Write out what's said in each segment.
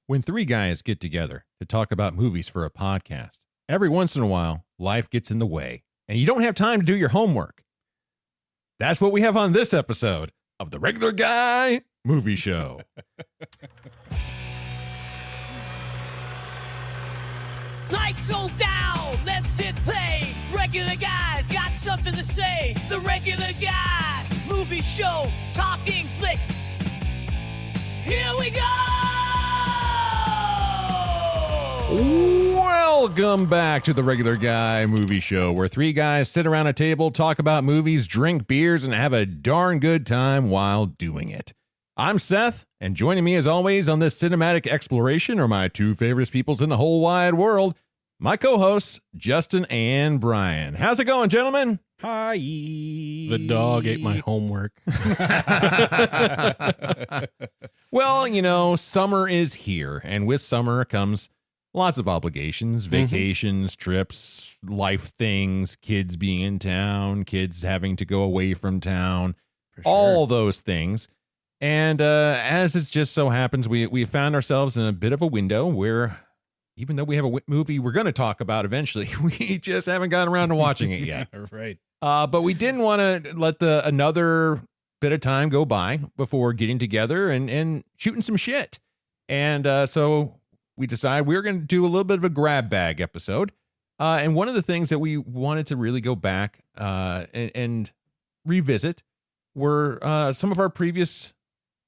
When three guys get together to talk about movies for a podcast, every once in a while, life gets in the way, and you don't have time to do your homework. That's what we have on this episode of The Regular Guy Movie Show. Lights go down, let's hit play. Regular guys got something to say. The Regular Guy Movie Show, talking flicks. Here we go! Welcome back to The Regular Guy Movie Show, where three guys sit around a table, talk about movies, drink beers, and have a darn good time while doing it. I'm Seth, and joining me as always on this cinematic exploration are my two favorite peoples in the whole wide world, my co-hosts, Justin and Brian. How's it going, gentlemen? Hi. The dog ate my homework. Well, you know, summer is here, and with summer comes lots of obligations, vacations, trips, life things, kids being in town, kids having to go away from town, all those things. And as it just so happens, we found ourselves in a bit of a window where, even though we have a movie we're going to talk about eventually, we just haven't gotten around to watching it yet. Right. But we didn't want to let another bit of time go by before getting together and shooting some shit. And so we decided we were going to do a little bit of a grab bag episode. And one of the things that we wanted to really go back and revisit were some of our previous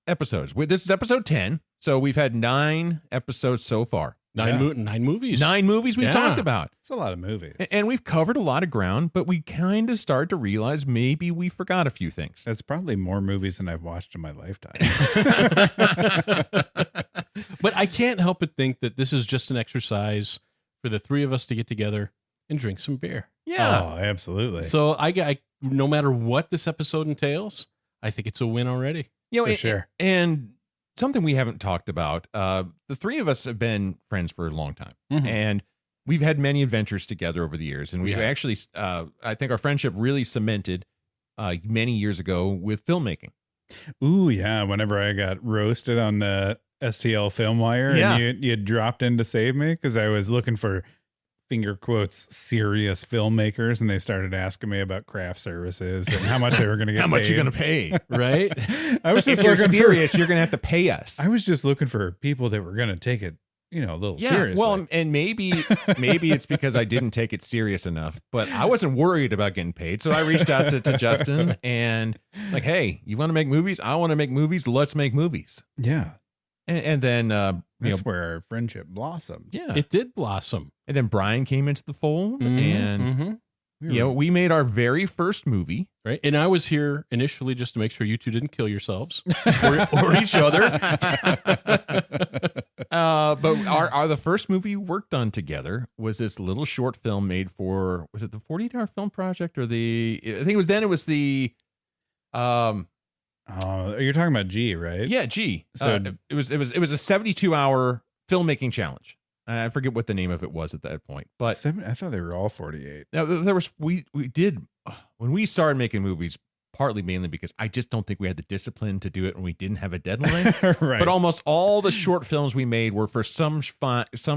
episodes. This is episode 10, so we've had 9 episodes so far. Nine movies. 9 movies we've talked about. It's a lot of movies. And we've covered a lot of ground, but we kind of start to realize maybe we forgot a few things. That's probably more movies than I've watched in my lifetime. But I can't help but think that this is just an exercise for the three of us to get together and drink some beer. Yeah. Oh, absolutely. So I no matter what this episode entails, I think it's a win already. You know, For sure. And something we haven't talked about, the three of us have been friends for a long time, and we've had many adventures together over the years. And we've actually, I think our friendship really cemented many years ago with filmmaking. Ooh, yeah. Whenever I got roasted on the STL film wire and you dropped in to save me because I was looking for finger quotes serious filmmakers, and they started asking me about craft services and how much they were going to get How much paid. you going to pay? Right? I was just If you're looking serious, you're going to have to pay us. I was just looking for people that were going to take it, a little seriously. Well, and maybe it's because I didn't take it serious enough, but I wasn't worried about getting paid. So I reached out to Justin and like, hey, you want to make movies? I want to make movies. Let's make movies. Yeah. And then, That's where our friendship blossomed. yeah. It did blossom. And then Brian came into the fold and, we made our very first movie. Right. And I was here initially just to make sure you two didn't kill yourselves or each other. But the first movie we worked on together was this little short film made for, was it the 48-hour film project or I think it was the, you're talking about G, right? yeah, G. So- It was a 72-hour filmmaking challenge. I forget what the name of it was at that point, but I thought they were all 48. now there was, we did, when we started making movies, partly mainly because I just don't think we had the discipline to do it when we didn't have a deadline. Right. But almost all the short films we made were for some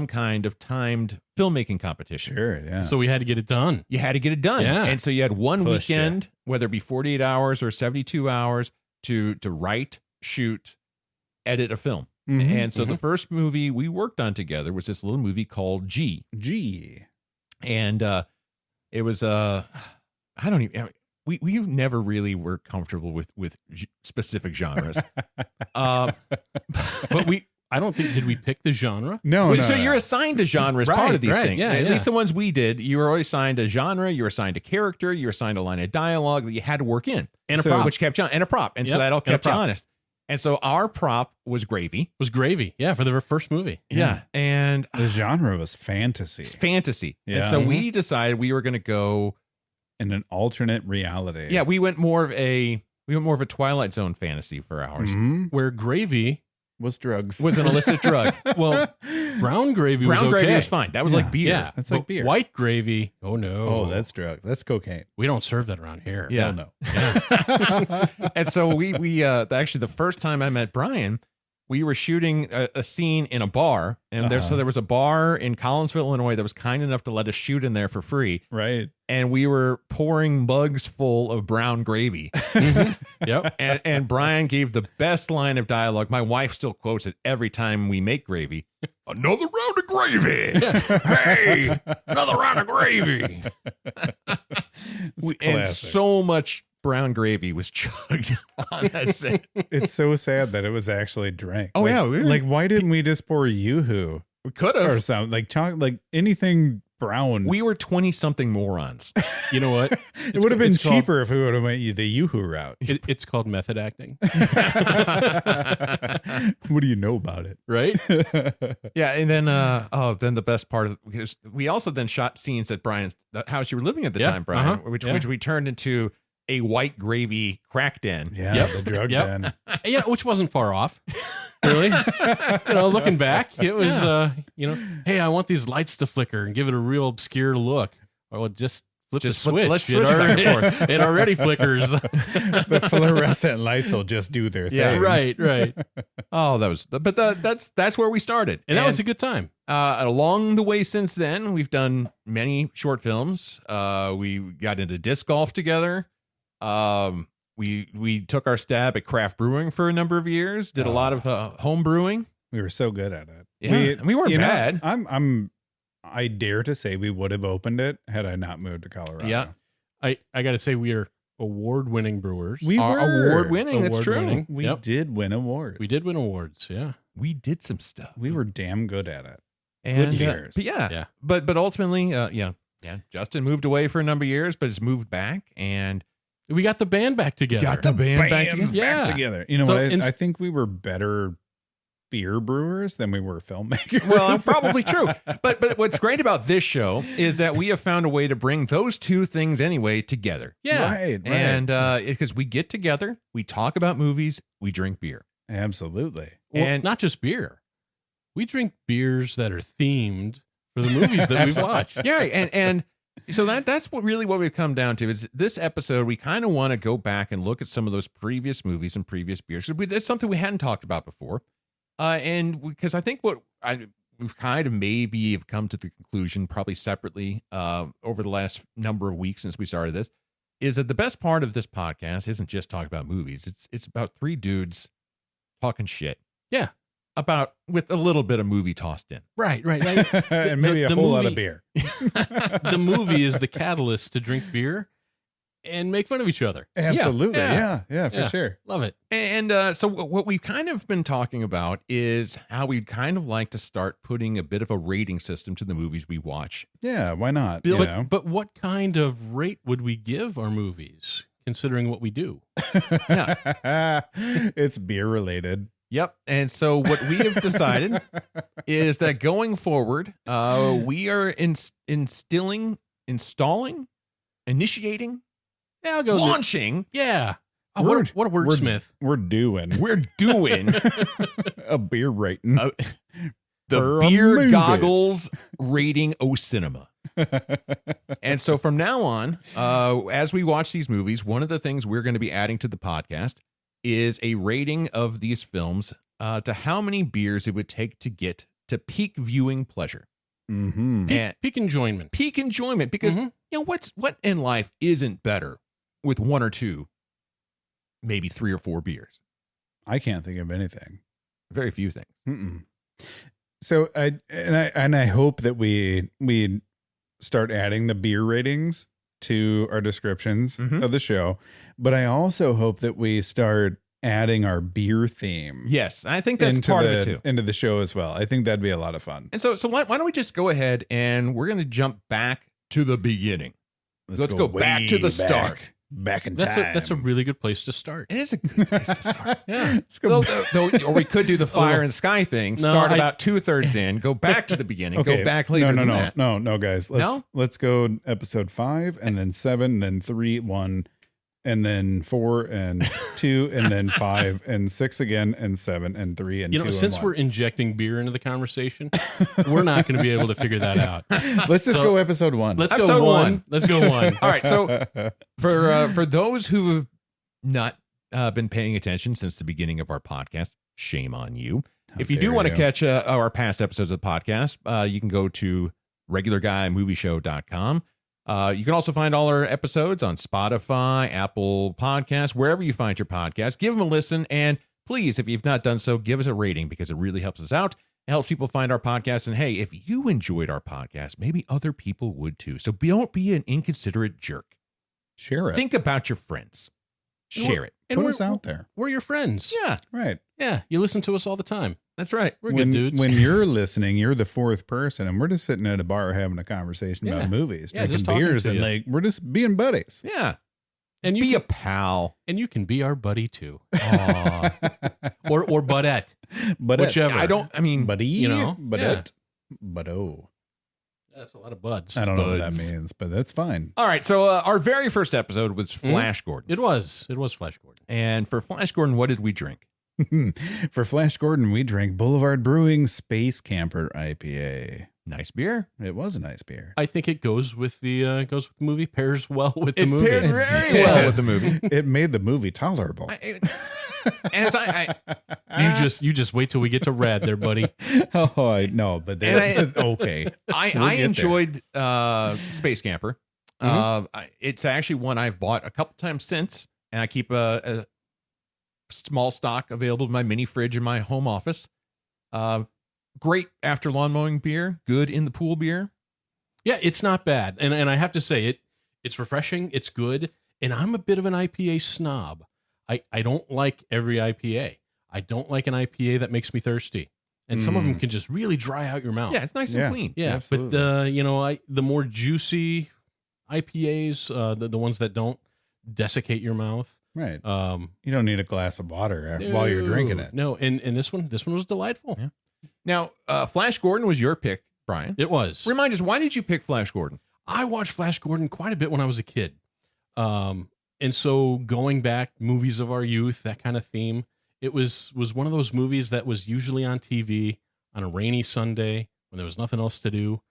kind of timed filmmaking competition. Sure, yeah. So we had to get it done. You had to get it done. Yeah. And so you had one Pushed weekend, whether it be 48 hours or 72 hours, to write, shoot, edit a film. And so the first movie we worked on together was this little movie called G. And it was we never really were comfortable with specific genres. But I don't think, did we pick the genre? No, So you're assigned a genre as part of these things. Yeah, At yeah. least the ones we did, you were always assigned a genre, you were assigned a character, you were assigned a line of dialogue that you had to work in. And a prop. Which kept you on, and a prop. And so Yep, that all and a kept you prop. honest. And so our prop was gravy. Was gravy. Yeah, for the first movie. Yeah. And The genre was fantasy it's fantasy. Yeah. And so we decided we were going to go. in an alternate reality. Yeah, we went more of a Twilight Zone fantasy for ours. Where gravy Was drugs. Was an illicit drug. well, brown gravy was Brown gravy okay. was fine. That was like beer. Yeah. That's like but beer. White gravy, oh no. Oh, that's drugs. That's cocaine. We don't serve that around here. Yeah. Hell no. And so we actually the first time I met Brian we were shooting a scene in a bar, and there was a bar in Collinsville, Illinois, that was kind enough to let us shoot in there for free. Right. And we were pouring mugs full of brown gravy. Yep. And Brian gave the best line of dialogue. My wife still quotes it every time we make gravy. Another round of gravy. Hey, another round of gravy. And so much brown gravy was chugged on that set. It's so sad that it was actually drank. Oh, like, yeah. Like, why didn't we just pour Yoo-hoo We could or have. something? Like anything brown. We were 20-something morons. You know what? It would have been cheaper if we would have went the Yoo-hoo route. It's called method acting, What do you know about it? right? Yeah, and then then the best part of because we also then shot scenes at Brian's the house you were living at the Yeah, time, Brian, uh-huh, which yeah. we turned into a white gravy crack den. Yeah, Yep. the drug Yep. den. Yeah, which wasn't far off. Really? Looking back, it was, hey, I want these lights to flicker and give it a real obscure look. Or just flip the switch. let's switch back and forth. It already flickers. The fluorescent lights will just do their Yeah. thing. Right. Oh, that's where we started, And that was a good time. Along the way since then, we've done many short films. We got into disc golf together. We took our stab at craft brewing for a number of years. Did a lot of home brewing. We were so good at it. Yeah, we weren't you know, bad. I dare to say we would have opened it had I not moved to Colorado. Yeah. I got to say, we are award-winning brewers. We Are were award-winning. That's true. Award-winning. We Yep. did win awards. We did win awards, yeah. We did some stuff. We were damn good at it. And, Good years. but yeah. Yeah. But ultimately, Justin moved away for a number of years, but has moved back and We got the band back together. got the band back Bands together. Yeah. back together. You know So what? I think we were better beer brewers than we were filmmakers. Well, probably true. But what's great about this show is that we have found a way to bring those two things anyway together. Yeah. Right. And because we get together, we talk about movies, we drink beer. Absolutely. Well, And- not just beer. We drink beers that are themed for the movies that we watch. Yeah, and so that's what we've come down to is this episode. We kind of want to go back and look at some of those previous movies and previous beers. It's something we hadn't talked about before, and because I think we've kind of maybe have come to the conclusion, probably separately, over the last number of weeks since we started this, is that the best part of this podcast isn't just talking about movies. It's about three dudes talking shit. Yeah. About with a little bit of movie tossed in. Right. And maybe the a whole lot of movie- beer. The movie is the catalyst to drink beer and make fun of each other. Absolutely. Yeah. Yeah, for Yeah. sure. Love it. And so what we've kind of been talking about is how we'd kind of like to start putting a bit of a rating system to the movies we watch. Yeah, why not? Bill- You know? But what kind of rate would we give our movies, considering what we do? It's beer related. Yep. And so what we have decided is that going forward, we are initiating, Yeah, I'll go. launching. Yeah. Oh, Word. what a wordsmith. We're doing We're doing a beer rating. the For beer movies. goggles rating O Cinema. And so from now on, as we watch these movies, one of the things we're going to be adding to the podcast is a rating of these films to how many beers it would take to get to peak viewing pleasure. Mm-hmm. And Peak enjoyment. peak enjoyment, because Mhm. what in life isn't better with one or two, maybe three or four beers? I can't think of anything. Very few things. Mm-mm. So I hope that we start adding the beer ratings to our descriptions Mhm. of the show, but I also hope that we start adding our beer theme. Yes, I think that's part of it too. Into the show as well. I think that'd be a lot of fun. And so why don't we just go ahead and we're going to jump back to the beginning. Let's go back to the way start. Back in That's time. a really good place to start. It is a good place to start. Yeah. Let's go Or we could do the fire and sky thing. No, Start I- about 2/3 in, go back to the beginning, go back later. than that. No, guys. No? Let's go episode 5 and then 7, then 3, 1, and then 4 and 2, and then 5 and 6 again, and 7 and 3 and 2. Since and we're 1. injecting beer into the conversation, we're not going to be able to figure that out. Let's just so- go episode 1. Let's Episode go one. one. Let's go one. All right, so for those who have not been paying attention since the beginning of our podcast, shame on you. How If you do dare want to you. catch our past episodes of the podcast, you can go to regularguymovieshow.com. You can also find all our episodes on Spotify, Apple Podcasts, wherever you find your podcast. Give them a listen, and please, if you've not done so, give us a rating because it really helps us out. It helps people find our podcast. And hey, if you enjoyed our podcast, maybe other people would too. So don't be an inconsiderate jerk. Share it. Think about your friends. Share it. Put us out there. We're your friends. Yeah, Right. Yeah, you listen to us all the time. that's right. We're when, good dudes. When you're listening, you're the fourth person, and we're just sitting at a bar having a conversation Yeah. about movies, Yeah, drinking just talking beers, to and you. like we're just being buddies. Yeah. and you Be a can, pal. and you can be our buddy too. or budette. But Whichever. I mean, buddy, You know? but Yeah. it, but oh, That's a lot of buds. I don't know what that Buds. means, but that's fine. all right. So our very first episode was Flash Gordon. It was Flash Gordon. And for Flash Gordon, what did we drink? For Flash Gordon, we drank Boulevard Brewing Space Camper IPA. Nice beer. It was a nice beer. I think it goes with the movie. Pairs well with the It movie. paired very Yeah. well with the movie. It made the movie tolerable. And it's, You just wait till we get to Rad, there, buddy. Oh, I know, but And okay. I We'll get there. enjoyed Space Camper. Mm-hmm. It's actually one I've bought a couple times since, and I keep a small stock available in my mini fridge in my home office. Great after lawn mowing beer, good in the pool beer. Yeah, it's not bad, and I have to say it's refreshing. It's good, and I'm a bit of an IPA snob. I don't like every IPA. I don't like an IPA that makes me thirsty, and some of them can just really dry out your mouth. Yeah, it's nice Yeah. and clean. Yeah, Absolutely. but the more juicy IPAs, the ones that don't desiccate your mouth. Right. Um, You don't need a glass of water while you're drinking it. No, and this one was delightful. Yeah. Now, Flash Gordon was your pick, Brian. It was. Remind us, why did you pick Flash Gordon? I watched Flash Gordon quite a bit when I was a kid. And so going back, movies of our youth, that kind of theme, it was one of those movies that was usually on TV on a rainy Sunday when there was nothing else to do.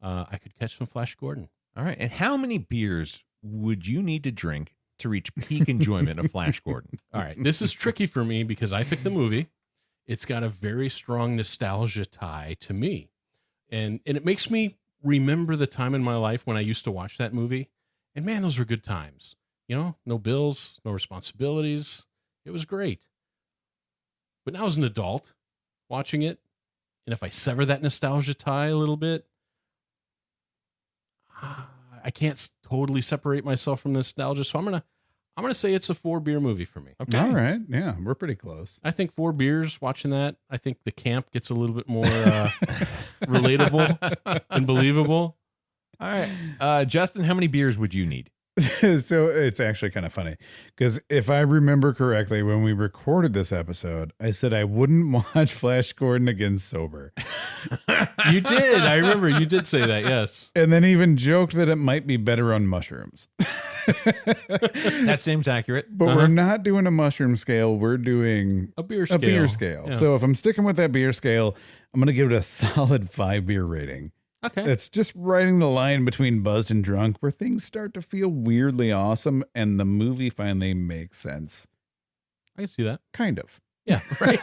I could catch some Flash Gordon. All right. And how many beers would you need to drink to reach peak enjoyment of Flash Gordon? All right. This is tricky for me because I picked the movie. It's got a very strong nostalgia tie to me. And it makes me remember the time in my life when I used to watch that movie. And man, those were good times. You know, no bills, no responsibilities. It was great. But now as an adult watching it, and if I sever that nostalgia tie a little bit, I can't totally separate myself from the nostalgia. So I'm gonna say it's a 4-beer movie for me. Okay. All right. Yeah, we're pretty close. I think 4 beers watching that, I think the camp gets a little bit more relatable and believable. All right. Justin, how many beers would you need? So it's actually kind of funny because if I remember correctly, when we recorded this episode, I said I wouldn't watch Flash Gordon again sober. You did. I remember you did say that. Yes. And then even joked that it might be better on mushrooms. That seems accurate. But we're not doing a mushroom scale. We're doing A beer a scale. beer scale. Yeah. So if I'm sticking with that beer scale, I'm going to give it a solid 5 beer rating. Okay. It's just riding the line between buzzed and drunk where things start to feel weirdly awesome and the movie finally makes sense. I can see that. Kind of. Yeah. Right.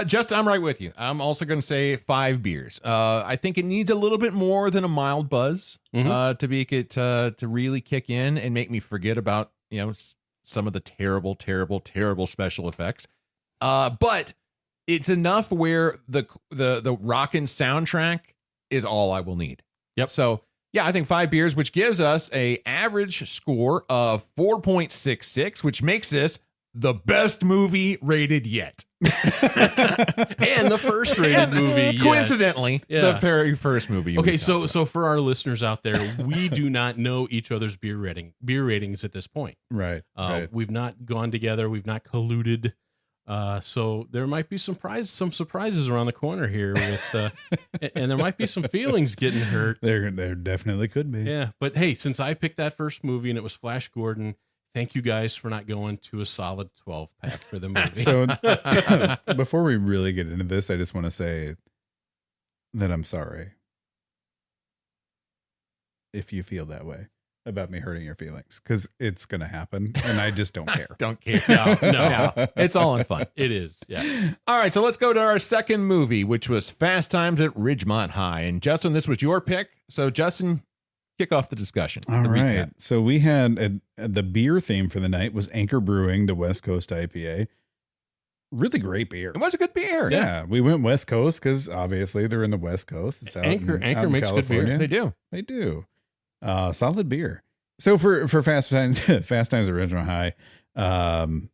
Justin, I'm right with you. I'm also going to say 5 beers. I think it needs a little bit more than a mild buzz to make it to really kick in and make me forget about some of the terrible special effects. But it's enough where the rockin' soundtrack is all I will need. Yep. So yeah, I think 5 beers, which gives us a average score of 4.66, which makes this the best movie rated yet. And the first rated movie. yet. Coincidentally, Yeah. the very first movie. Okay, we so talked so for our listeners out there, we do not know each other's beer ratings at this point. Right. Right. We've not gone together. We've not colluded. So there might be some surprises around the corner here with, and there might be some feelings getting hurt. There definitely could be. Yeah, but hey, since I picked that first movie and it was Flash Gordon, thank you guys for not going to a solid 12-pack for the movie. So before we really get into this, I just want to say that I'm sorry if you feel that way about me hurting your feelings because it's going to happen and I just don't care. Don't care. No. It's all in fun. It is. Yeah. All right, so let's go to our second movie, which was Fast Times at Ridgemont High. And Justin, this was your pick. So Justin, kick off the discussion. All the right. recap. So we had the beer theme for the night was Anchor Brewing, the West Coast IPA. Really great beer. It was a good beer. Yeah, we went West Coast because obviously they're in the West Coast. It's out Anchor in makes good beer. California. They do. They do. Solid beer. So for Fast Times at Ridgemont High, I'm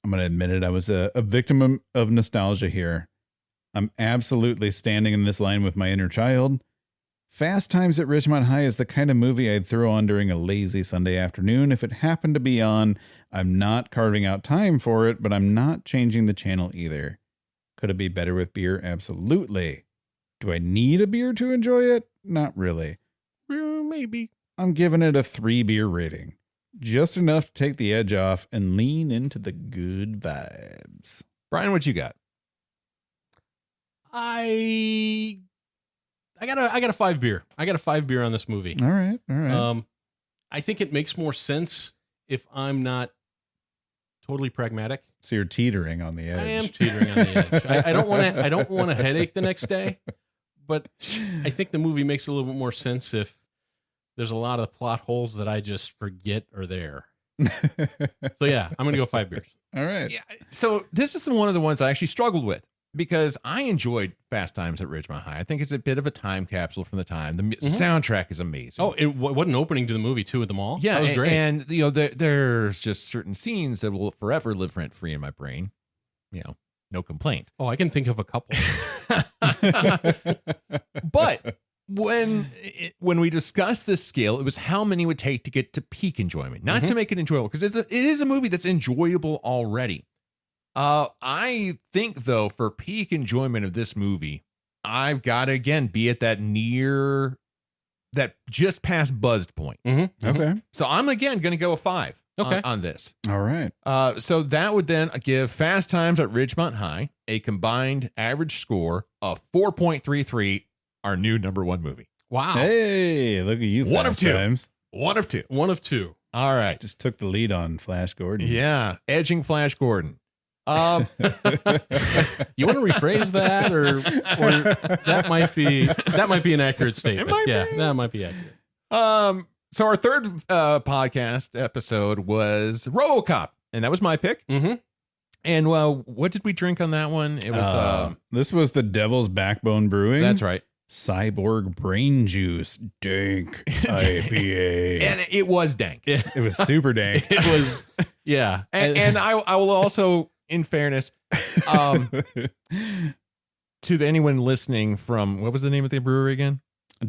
going to admit it. I was a victim of nostalgia here. I'm absolutely standing in this line with my inner child. Fast Times at Ridgemont High is the kind of movie I'd throw on during a lazy Sunday afternoon. If it happened to be on, I'm not carving out time for it, but I'm not changing the channel either. Could it be better with beer? Absolutely. Do I need a beer to enjoy it? Not really. Maybe. I'm giving it a 3 beer rating. Just enough to take the edge off and lean into the good vibes. Brian, what you got? I got a 5 beer. I got a 5 beer on this movie. All right. I think it makes more sense if I'm not totally pragmatic. So you're teetering on the edge. I am teetering on the edge. I don't want a headache the next day, but I think the movie makes a little bit more sense if there's a lot of plot holes that I just forget are there. So yeah, I'm gonna go 5 beers. All right. Yeah. So this is one of the ones I actually struggled with because I enjoyed Fast Times at Ridgemont High. I think it's a bit of a time capsule from the time. The soundtrack is amazing. Oh, and what an opening to the movie too at the mall. Yeah, that was great. And there's just certain scenes that will forever live rent free in my brain. No complaint. Oh, I can think of a couple. But when we discussed this scale, it was how many it would take to get to peak enjoyment, not to make it enjoyable, because it is a movie that's enjoyable already. I think, though, for peak enjoyment of this movie, I've got to, again, be at that just past buzzed point. Okay. So I'm, again, going to go a 5 on this. All right. So that would then give Fast Times at Ridgemont High a combined average score of 4.33, our new number 1 movie. Wow. Hey, look at you. One of Fast two. Times. One of two. One of two. All right. Just took the lead on Flash Gordon. Yeah. Edging Flash Gordon. You want to rephrase that, or that might be an accurate statement. That might be accurate. So our third podcast episode was RoboCop, and that was my pick. Mm-hmm. And what did we drink on that one? It was this was the Devil's Backbone Brewing. that's right. Cyborg Brain Juice Dank IPA. And it was dank. Yeah. It was super dank. It was, yeah. And I will also, in fairness, to anyone listening from, what was the name of the brewery again?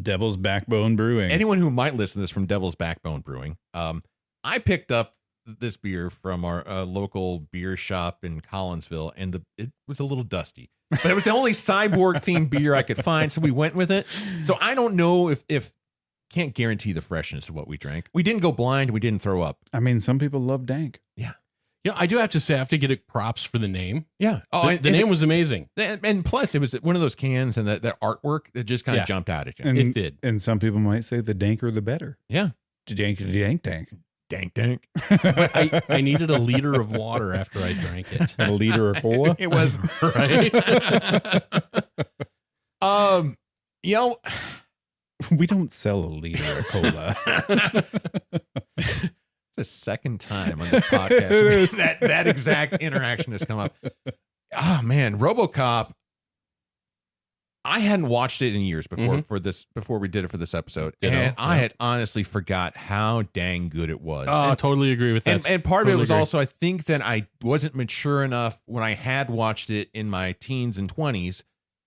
Devil's Backbone Brewing. Anyone who might listen to this from Devil's Backbone Brewing, I picked up this beer from our local beer shop in Collinsville, and it was a little dusty, but it was the only cyborg themed beer I could find, so we went with it. So I don't know if can't guarantee the freshness of what we drank. We didn't go blind. We didn't throw up. I mean, some people love dank. Yeah. Yeah, I do have to say, I have to get it props for the name. Yeah. The name was amazing. And plus, it was one of those cans and that artwork that just kind of jumped out at you. And, It did. And some people might say the danker the better. Yeah. Dank. Dank. But I needed a liter of water after I drank it. A liter of cola. It was Right? We don't sell a liter of cola. It's the second time on this podcast that exact interaction has come up. Oh man, RoboCop. I hadn't watched it in years before we did it for this episode. And I had honestly forgot how dang good it was. Oh, I totally agree with that. And part of it was agree. also, I think that I wasn't mature enough when I had watched it in my teens and 20s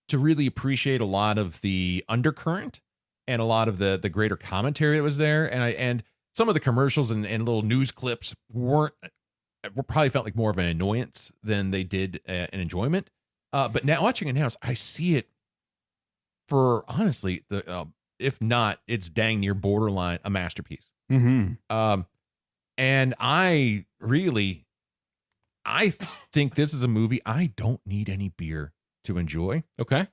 to really appreciate a lot of the undercurrent and a lot of the greater commentary that was there. And some of the commercials and little news clips probably felt like more of an annoyance than they did an enjoyment. But now watching it now, I see it for honestly, if not, it's dang near borderline a masterpiece. Mm-hmm. And I think this is a movie I don't need any beer to enjoy. Okay.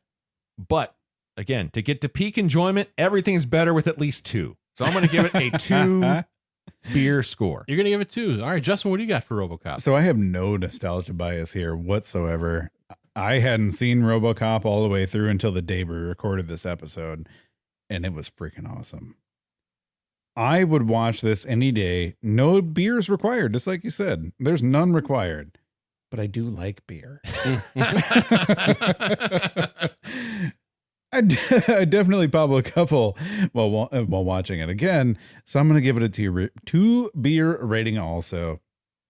But again, to get to peak enjoyment, everything's better with at least 2. So I'm going to give it a 2 beer score. You're going to give it 2. All right, Justin, what do you got for RoboCop? So I have no nostalgia bias here whatsoever. I hadn't seen RoboCop all the way through until the day we recorded this episode, and it was freaking awesome. I would watch this any day. No beers required, just like you said. There's none required. But I do like beer. I definitely pop a couple while watching it again. So I'm going to give it a 2 beer rating also.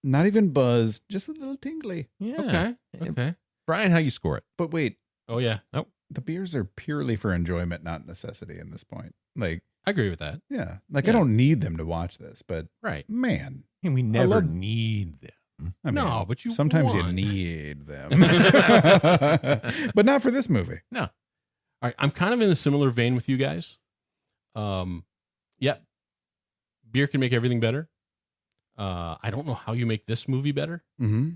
Not even buzz, just a little tingly. Yeah. Okay. Brian, how you score it? But wait, Oh, yeah. the beers are purely for enjoyment, not necessity in this point. Like, I agree with that. yeah, like Yeah. I don't need them to watch this, but Right. man, I mean, we never love- need them. I mean, No, but you sometimes want. you need them, but not for this movie. No. All right, I'm kind of in a similar vein with you guys. Yep. Beer can make everything better. I don't know how you make this movie better. Mm-hmm.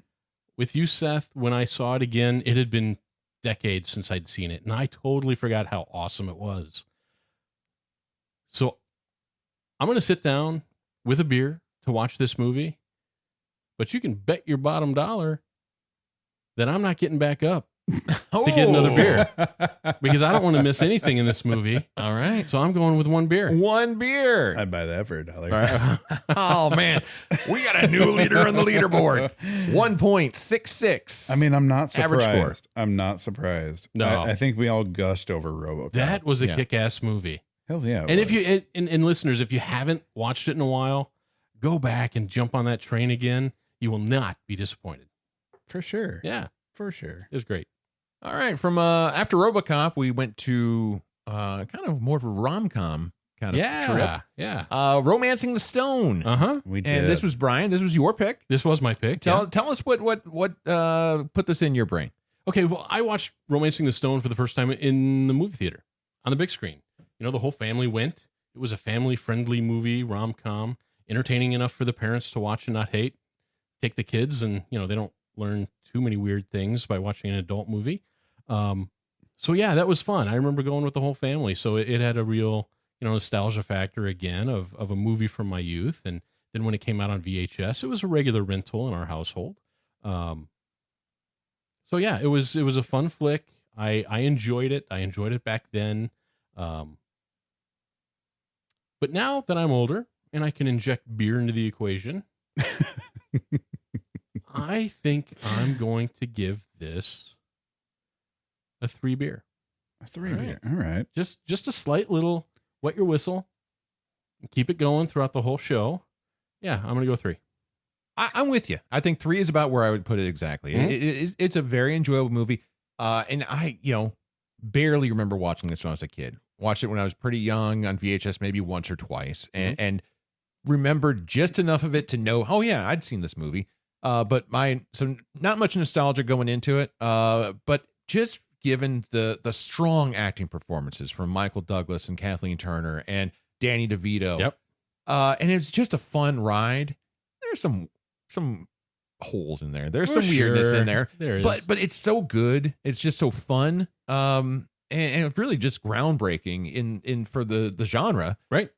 With you, Seth, when I saw it again, it had been decades since I'd seen it, and I totally forgot how awesome it was. So I'm going to sit down with a beer to watch this movie, but you can bet your bottom dollar that I'm not getting back up to get another beer because I don't want to miss anything in this movie. All right. So I'm going with 1 beer. 1 beer. I'd buy that for $1. All right. Oh, man. We got a new leader on the leaderboard. 1.66. I mean, I'm not Average surprised. score. I'm not surprised. No. I think we all gushed over RoboCop. That was a Yeah. kick-ass movie. Hell yeah. it And if was. you and listeners, if you haven't watched it in a while, go back and jump on that train again. You will not be disappointed. for sure. Yeah, For sure. it was great. All right. From after RoboCop, we went to kind of more of a rom-com kind of trip. Yeah. Romancing the Stone. Uh-huh. We did. And this was Brian. This was your pick. This was my pick. Tell us what put this in your brain. Okay, well, I watched Romancing the Stone for the first time in the movie theater on the big screen. You know, the whole family went. It was a family-friendly movie, rom-com, entertaining enough for the parents to watch and not hate. Take the kids and, you know, they don't learn too many weird things by watching an adult movie. So, yeah, that was fun. I remember going with the whole family. So it had a real, you know, nostalgia factor again of a movie from my youth. And then when it came out on VHS, it was a regular rental in our household. So yeah, it was a fun flick. I enjoyed it. I enjoyed it back then. But now that I'm older and I can inject beer into the equation, I think I'm going to give this a 3 beer. A 3 beer. All right. Just a slight little wet your whistle and keep it going throughout the whole show. Yeah, I'm going to go 3. I'm with you. I think 3 is about where I would put it exactly. Mhm. It's a very enjoyable movie. And I, barely remember watching this when I was a kid. Watched it when I was pretty young on VHS, maybe once or twice, and remembered just enough of it to know, oh yeah, I'd seen this movie. But so not much nostalgia going into it. But just given the strong acting performances from Michael Douglas and Kathleen Turner and Danny DeVito. Yep. And it's just a fun ride. There's some holes in there. There's some weirdness in there. There is. But it's so good. It's just so fun. And it's really just groundbreaking in for the genre. Right.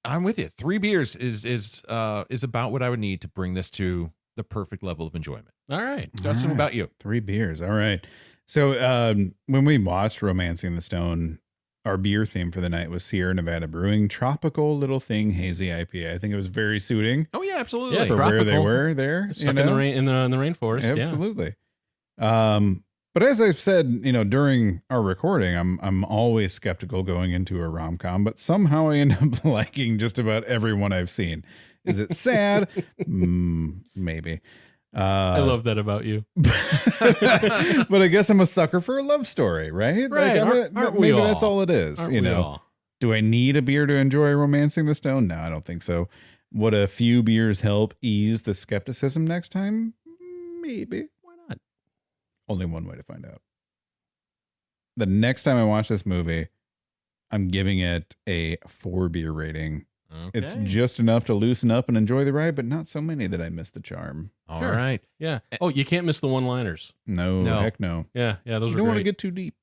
I'm with you. 3 beers is about what I would need to bring this to the perfect level of enjoyment. All right. Justin, what about you? 3 beers. All right. So when we watched Romancing the Stone, our beer theme for the night was Sierra Nevada Brewing Tropical Little Thing Hazy IPA. I think it was very suiting Oh yeah, absolutely. Yeah, for where they tropical. were there. Stuck in the rain in the rainforest. Absolutely. But as I've said, during our recording, I'm always skeptical going into a rom-com, but somehow I end up liking just about every one I've seen. Is it sad? Maybe. I love that about you. But I guess I'm a sucker for a love story, right? Right. Aren't we maybe all? that's all it is. Aren't we all? Do I need a beer to enjoy Romancing the Stone? No, I don't think so. Would a few beers help ease the skepticism next time? Maybe. Why not? Only one way to find out. The next time I watch this movie, I'm giving it a 4 beer rating. Okay. It's just enough to loosen up and enjoy the ride, but not so many that I miss the charm. All right. Yeah. Oh, you can't miss the one-liners. No, No. heck no. Yeah. Those You are don't want to great. get too deep.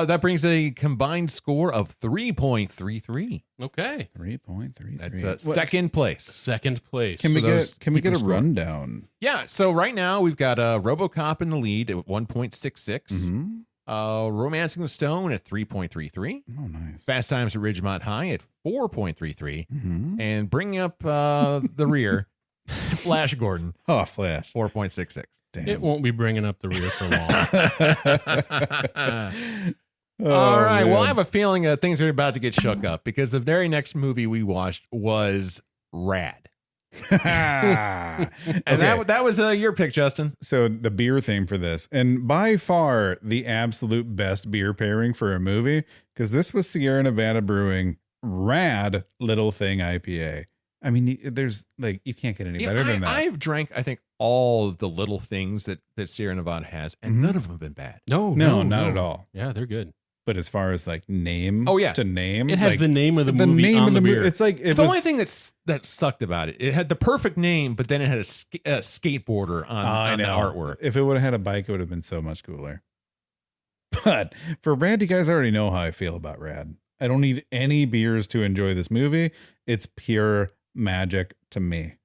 That brings a combined score of 3.33. Okay. 3.33. That's second place. Second place. Can we For those get a keeping score. rundown? Yeah, so right now we've got RoboCop in the lead at 1.66. Mm-hmm. Romancing the Stone at 3.33. Oh, nice. Fast Times at Ridgemont High at 4.33. Mm-hmm. And bringing up the rear, Flash Gordon, Oh, Flash. 4.66. Damn. It won't be bringing up the rear for long. All right. man. Well, I have a feeling things are about to get shook up because the very next movie we watched was Rad. And Okay. that was your pick, Justin. So the beer theme for this, and by far the absolute best beer pairing for a movie, because this was Sierra Nevada Brewing Rad Little Thing IPA. I mean, there's like, you can't get any better than that. I've drank, I think, all of the little things that Sierra Nevada has, and none of them have been bad. No, not at all. Yeah, they're good. But as far as like name, Oh, yeah. to name, It has like, the name of the movie name on of the the beer. movie. It's like it the was, only thing that sucked about it, it had the perfect name, but then it had a skateboarder on the artwork. If it would have had a bike, it would have been so much cooler. But for Rad, you guys already know how I feel about Rad. I don't need any beers to enjoy this movie. It's pure magic to me.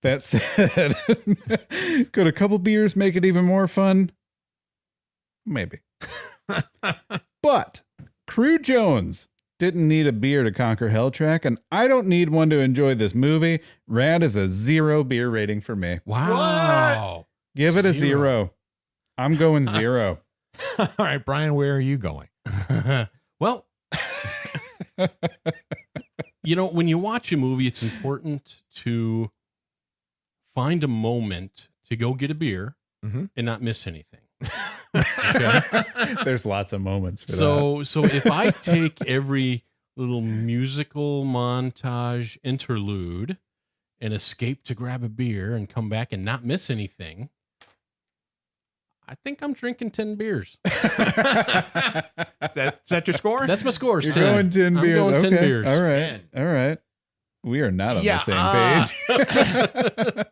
That said, could a couple beers make it even more fun? Maybe. But Crew Jones didn't need a beer to conquer Hell Track, and I don't need one to enjoy this movie. Rad is a 0 beer rating for me. Wow. Give it a 0. I'm going 0. All right, Brian, where are you going? Well, when you watch a movie, it's important to find a moment to go get a beer Mhm. and not miss anything. Okay? There's lots of moments for that. So if I take every little musical montage interlude and escape to grab a beer and come back and not miss anything, I think I'm drinking 10 beers. Is that your score? That's my score. You're 10. going 10 I'm beers. going 10 Okay. beers. All right. All right. We are not on the same page.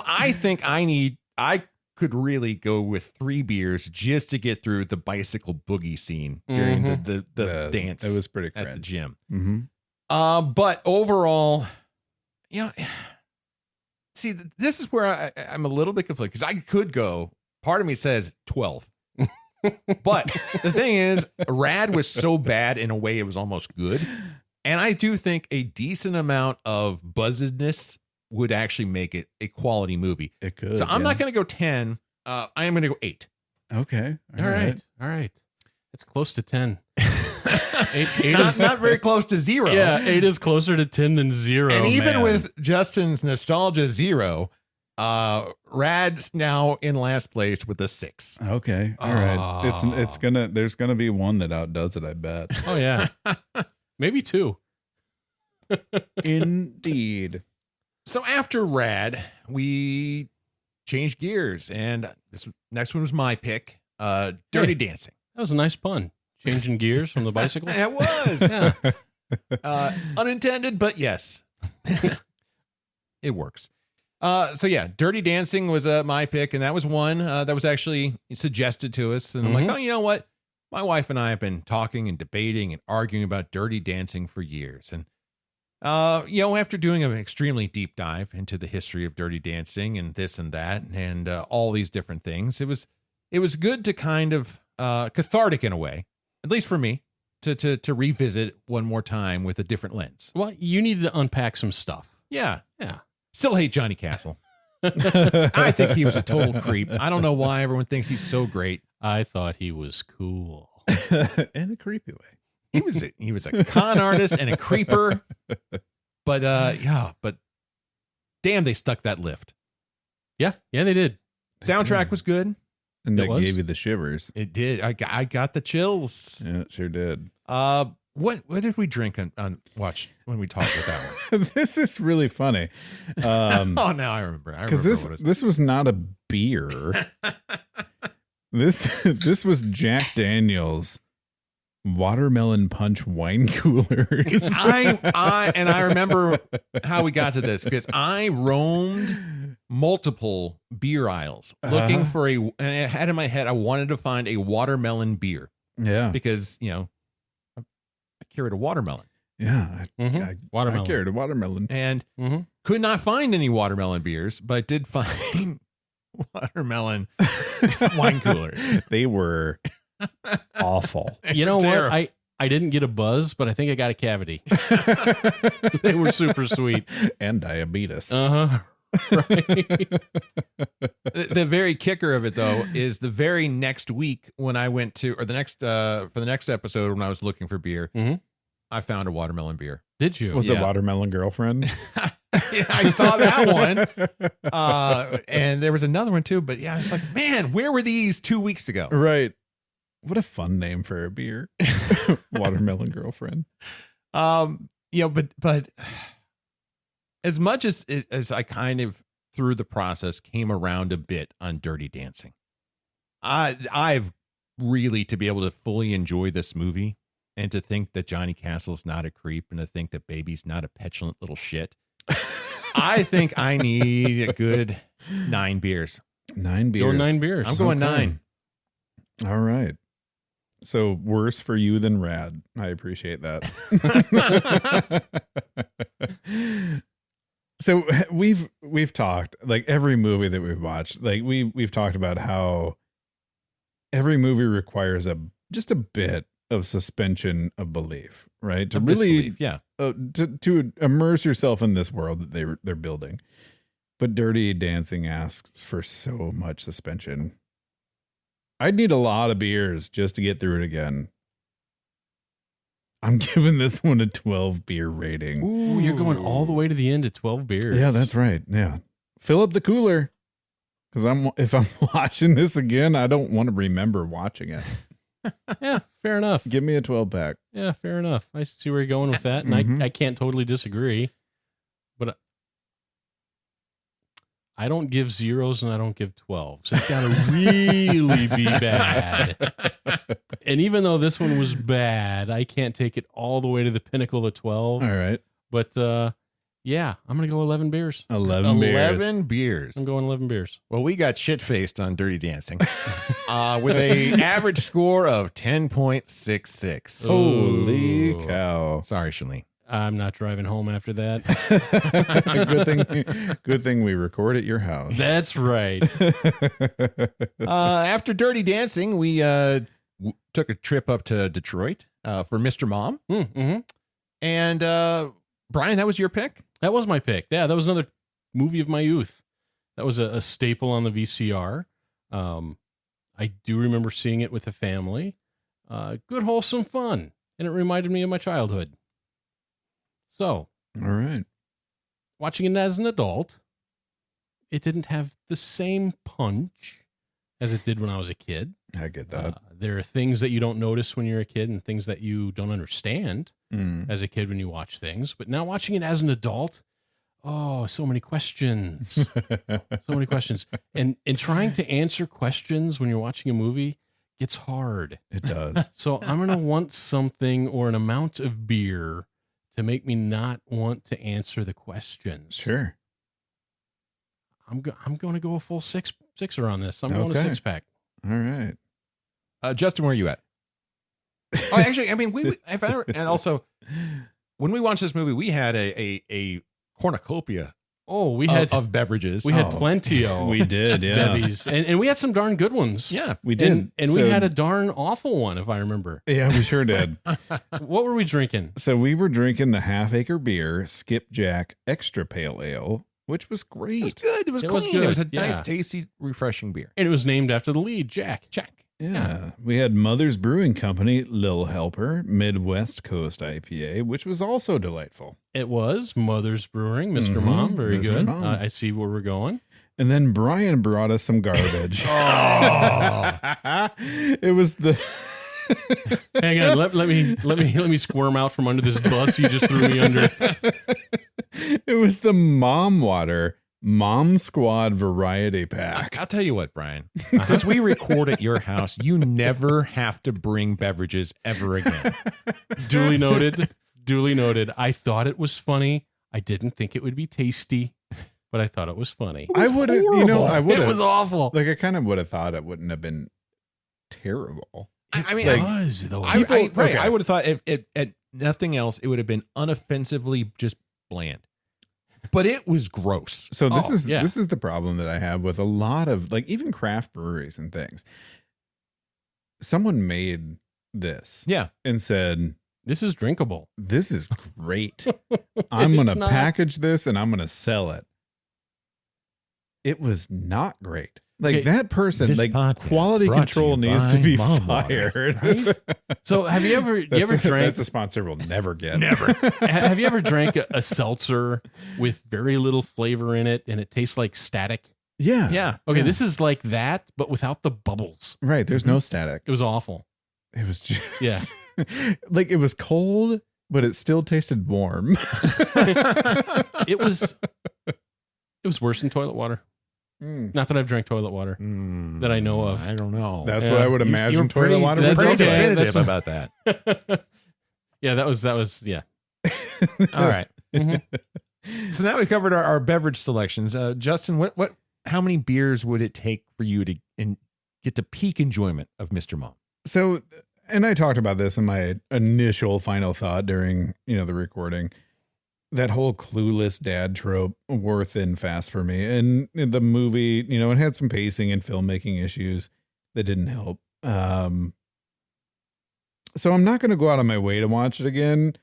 I think I could really go with 3 beers just to get through the bicycle boogie scene during the dance. It was pretty at the cringe. gym. Mm-hmm. But overall, see, this is where I'm a little bit conflicted because I could go. Part of me says 12. But the thing is, Rad was so bad in a way it was almost good. And I do think a decent amount of buzzedness would actually make it a quality movie. It could. So I'm not going to go 10. I am going to go 8. Okay. All right. It's close to 10. 8 Not very close to 0. Yeah, 8 is closer to 10 than 0. And even man. with Justin's nostalgia 0, Rad's now in last place with a 6. Okay. All right. There's gonna be one that outdoes it, I bet. Oh yeah. Maybe 2. Indeed. So after Rad, we changed gears, and this next one was my pick, Dirty Dancing. That was a nice pun. Changing gears from the bicycle. It was. Yeah. Unintended, but yes. It works. So yeah, Dirty Dancing was my pick, and that was one that was actually suggested to us. And I'm like, oh, you know what? My wife and I have been talking and debating and arguing about Dirty Dancing for years. And, after doing an extremely deep dive into the history of Dirty Dancing and this and that and all these different things, it was good to kind of cathartic in a way, at least for me, to revisit one more time with a different lens. Well, you needed to unpack some stuff. Yeah. Yeah. Still hate Johnny Castle. I think he was a total creep. I don't know why everyone thinks he's so great. I thought he was cool. In a creepy way. He was a con artist and a creeper. But but damn, they stuck that lift. Yeah, they did. Soundtrack was good. And that was? gave you the shivers. It did. I got the chills. Yeah, it sure did. What did we drink on watch when we talked about that one? This is really funny. Oh, now I remember. Because this was not a beer. This was Jack Daniels watermelon punch wine coolers. I remember how we got to this because I roamed multiple beer aisles looking for and I had in my head I wanted to find a watermelon beer. Yeah, because I carried a watermelon. Yeah, Watermelon. I carried a watermelon And could not find any watermelon beers, but did find watermelon wine coolers. They were awful. You know Terrible. what? I didn't get a buzz, but I think I got a cavity. They were super sweet. And diabetes. Uh-huh. Right. The very kicker of it, though, is the very next week when I went to, or the next, for the next episode when I was looking for beer, I found a watermelon beer. Did you? Was it Watermelon Girlfriend? Yeah, I saw that one. And there was another one too, but yeah, it's like, man, where were these 2 weeks ago? Right. What a fun name for a beer. Watermelon Girlfriend. But as much as I kind of through the process came around a bit on Dirty Dancing, I've really, to be able to fully enjoy this movie and to think that Johnny Castle's not a creep and to think that Baby's not a petulant little shit, I think I need a good 9 beers. 9 beers. Go 9 beers. I'm going 9. All right. So worse for you than Rad. I appreciate that. So we've talked, like every movie that we've watched, like we've talked about how every movie requires just a bit of suspension of belief, right? To really, yeah, to immerse yourself in this world that they're building. But Dirty Dancing asks for so much suspension. I'd need a lot of beers just to get through it again. I'm giving this one a 12 beer rating. Ooh, you're going all the way to the end at 12 beers. Yeah, that's right. Yeah. Fill up the cooler. Because if I'm watching this again, I don't want to remember watching it. Yeah, fair enough. Give me a 12 pack. Yeah, fair enough. I see where you're going with that, and I can't totally disagree. But I don't give zeros and I don't give 12s. It's got to really be bad. And even though this one was bad, I can't take it all the way to the pinnacle of 12. All right. But yeah, I'm going to go 11 beers. 11 beers. I'm going 11 beers. Well, we got shit-faced on Dirty Dancing with a average score of 10.66. Holy cow. Sorry, Shalene. I'm not driving home after that. Good thing we record at your house. That's right. After Dirty Dancing, we took a trip up to Detroit for Mr. Mom. Mm-hmm. And Brian, that was your pick? That was my pick. Yeah, that was another movie of my youth. That was a staple on the VCR. I do remember seeing it with a family. Good, wholesome fun. And it reminded me of my childhood. So, all right. Watching it as an adult, it didn't have the same punch as it did when I was a kid. I get that. There are things that you don't notice when you're a kid and things that you don't understand as a kid when you watch things. But now watching it as an adult, oh, so many questions. So many questions. And trying to answer questions when you're watching a movie gets hard. It does. So I'm going to want something or an amount of beer to make me not want to answer the questions. Sure. I'm going to go a full sixer on this. I'm going a 6-pack. All right. Justin, where are you at? Oh, actually, I mean, and also, when we watched this movie, we had a cornucopia. Oh, we had of beverages. We had plenty of. We did, yeah. Bevies. And we had some darn good ones. Yeah, we did. And we had a darn awful one, if I remember. Yeah, we sure did. What were we drinking? So we were drinking the half-acre beer, Skipjack Extra Pale Ale, which was great. It was good. It was clean. Good. It was a nice, tasty, refreshing beer. And it was named after the lead, Jack. Yeah. We had Mother's Brewing Company, Lil Helper, Midwest Coast IPA, which was also delightful. It was Mother's Brewing, Mr. Mom. Very Mr. good. Mom. I see where we're going. And then Brian brought us some garbage. It was the Hang on, let me squirm out from under this bus you just threw me under. It was the Mom Water Mom Squad Variety Pack. I'll tell you what, Brian. Since we record at your house, you never have to bring beverages ever again. Duly noted. Duly noted. I thought it was funny. I didn't think it would be tasty, but I thought it was funny. I would have, I would have. It was awful. Like, I kind of would have thought it wouldn't have been terrible. I mean, It was, though. I would have thought if at nothing else, it would have been unoffensively just bland. But it was gross. So this is the problem that I have with a lot of, like, even craft breweries and things. Someone made this, and said, "This is drinkable. This is great. I'm going to package this and I'm going to sell it." It was not great. Like, that person, like, quality control needs to be fired. Right? So have you ever drank? That's a sponsor we'll never get. Never. Have you ever drank a seltzer with very little flavor in it and it tastes like static? Yeah. Okay, this is like that, but without the bubbles. Right. There's no static. It was awful. It was just like, it was cold, but it still tasted warm. It was worse than toilet water. Not that I've drank toilet water that I know of. I don't know. That's what I would imagine toilet water was. would Pretty be. definitive about that. Yeah, that was yeah. All right. So now we've covered our beverage selections. Justin, how many beers would it take for you to get to peak enjoyment of Mr. Mom? So, and I talked about this in my initial final thought during, the recording. That whole clueless dad trope wore thin fast for me. And the movie, it had some pacing and filmmaking issues that didn't help. So I'm not going to go out of my way to watch it again.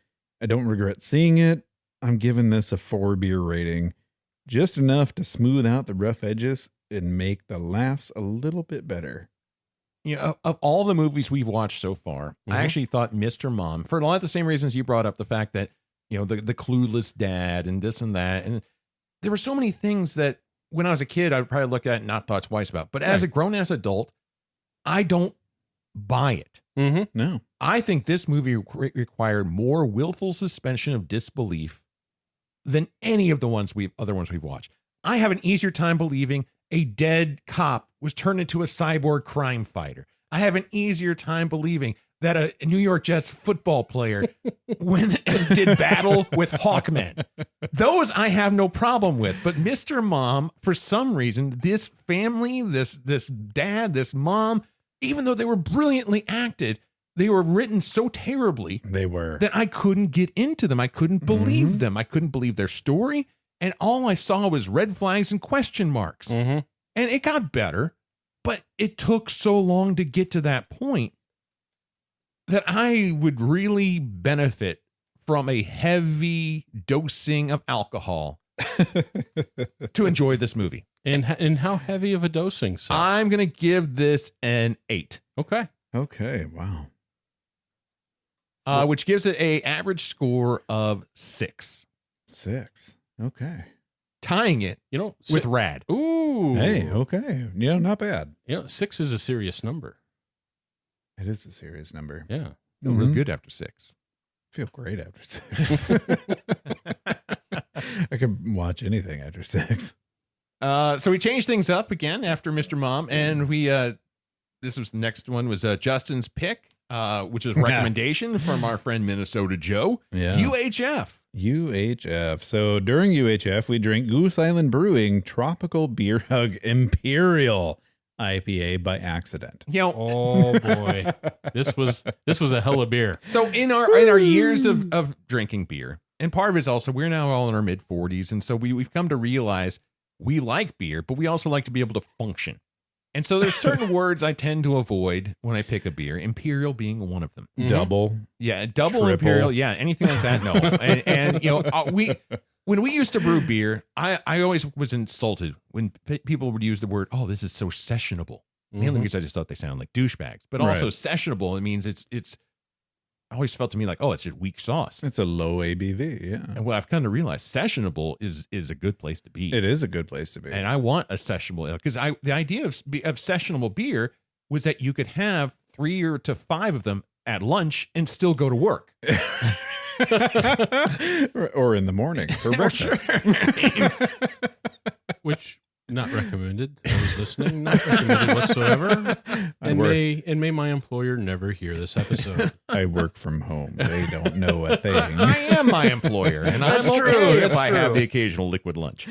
I don't regret seeing it. I'm giving this a 4 beer rating, just enough to smooth out the rough edges and make the laughs a little bit better. Of all the movies we've watched so far, I actually thought Mr. Mom, for a lot of the same reasons you brought up, the fact that the clueless dad and this and that. And there were so many things that when I was a kid, I would probably look at and not thought twice about. But as a grown-ass adult, I don't buy it. Mm-hmm. No. I think this movie required more willful suspension of disbelief than any of the other ones we've watched. I have an easier time believing a dead cop was turned into a cyborg crime fighter. I have an easier time believing that a New York Jets football player went and did battle with Hawkmen. Those I have no problem with. But Mr. Mom, for some reason, this family, this dad, this mom, even though they were brilliantly acted, they were written so terribly. They were. That I couldn't get into them. I couldn't believe them. I couldn't believe their story. And all I saw was red flags and question marks. Mm-hmm. And it got better, but it took so long to get to that point that I would really benefit from a heavy dosing of alcohol to enjoy this movie. And how heavy of a dosing? So? I'm going to give this an 8. Okay. Wow. Which gives it a average score of 6. 6. Okay. Tying it with Rad. Ooh. Hey, okay. Not bad. 6 is a serious number. It is a serious number. Yeah. Feel real good after 6. Feel great after 6. I could watch anything after 6. So we changed things up again after Mr. Mom, and we this was the next one was Justin's pick, which is recommendation from our friend Minnesota Joe. Yeah. UHF. So during UHF, we drink Goose Island Brewing Tropical Beer Hug Imperial IPA by accident. Oh boy, this was a hell of beer. So in our years of drinking beer, and part of it is also we're now all in our mid 40s, and so we've come to realize we like beer, but we also like to be able to function. And so there's certain words I tend to avoid when I pick a beer, Imperial being one of them. Mm-hmm. Double. Yeah, double Triple. Imperial. Yeah, anything like that, no. And when we used to brew beer, I always was insulted when people would use the word, "Oh, this is so sessionable." Mainly because I just thought they sounded like douchebags. But also sessionable, it means it's always felt to me like, oh, it's just weak sauce. It's a low ABV, yeah. And what I've come to realize, sessionable is a good place to be. It is a good place to be. And I want a sessionable, because the idea of sessionable beer was that you could have 3 to 5 of them at lunch and still go to work. Or in the morning for breakfast. which not recommended. I was listening, not recommended whatsoever. And may my employer never hear this episode. I work from home. They don't know a thing. I am my employer, and I'm okay if I have the occasional liquid lunch.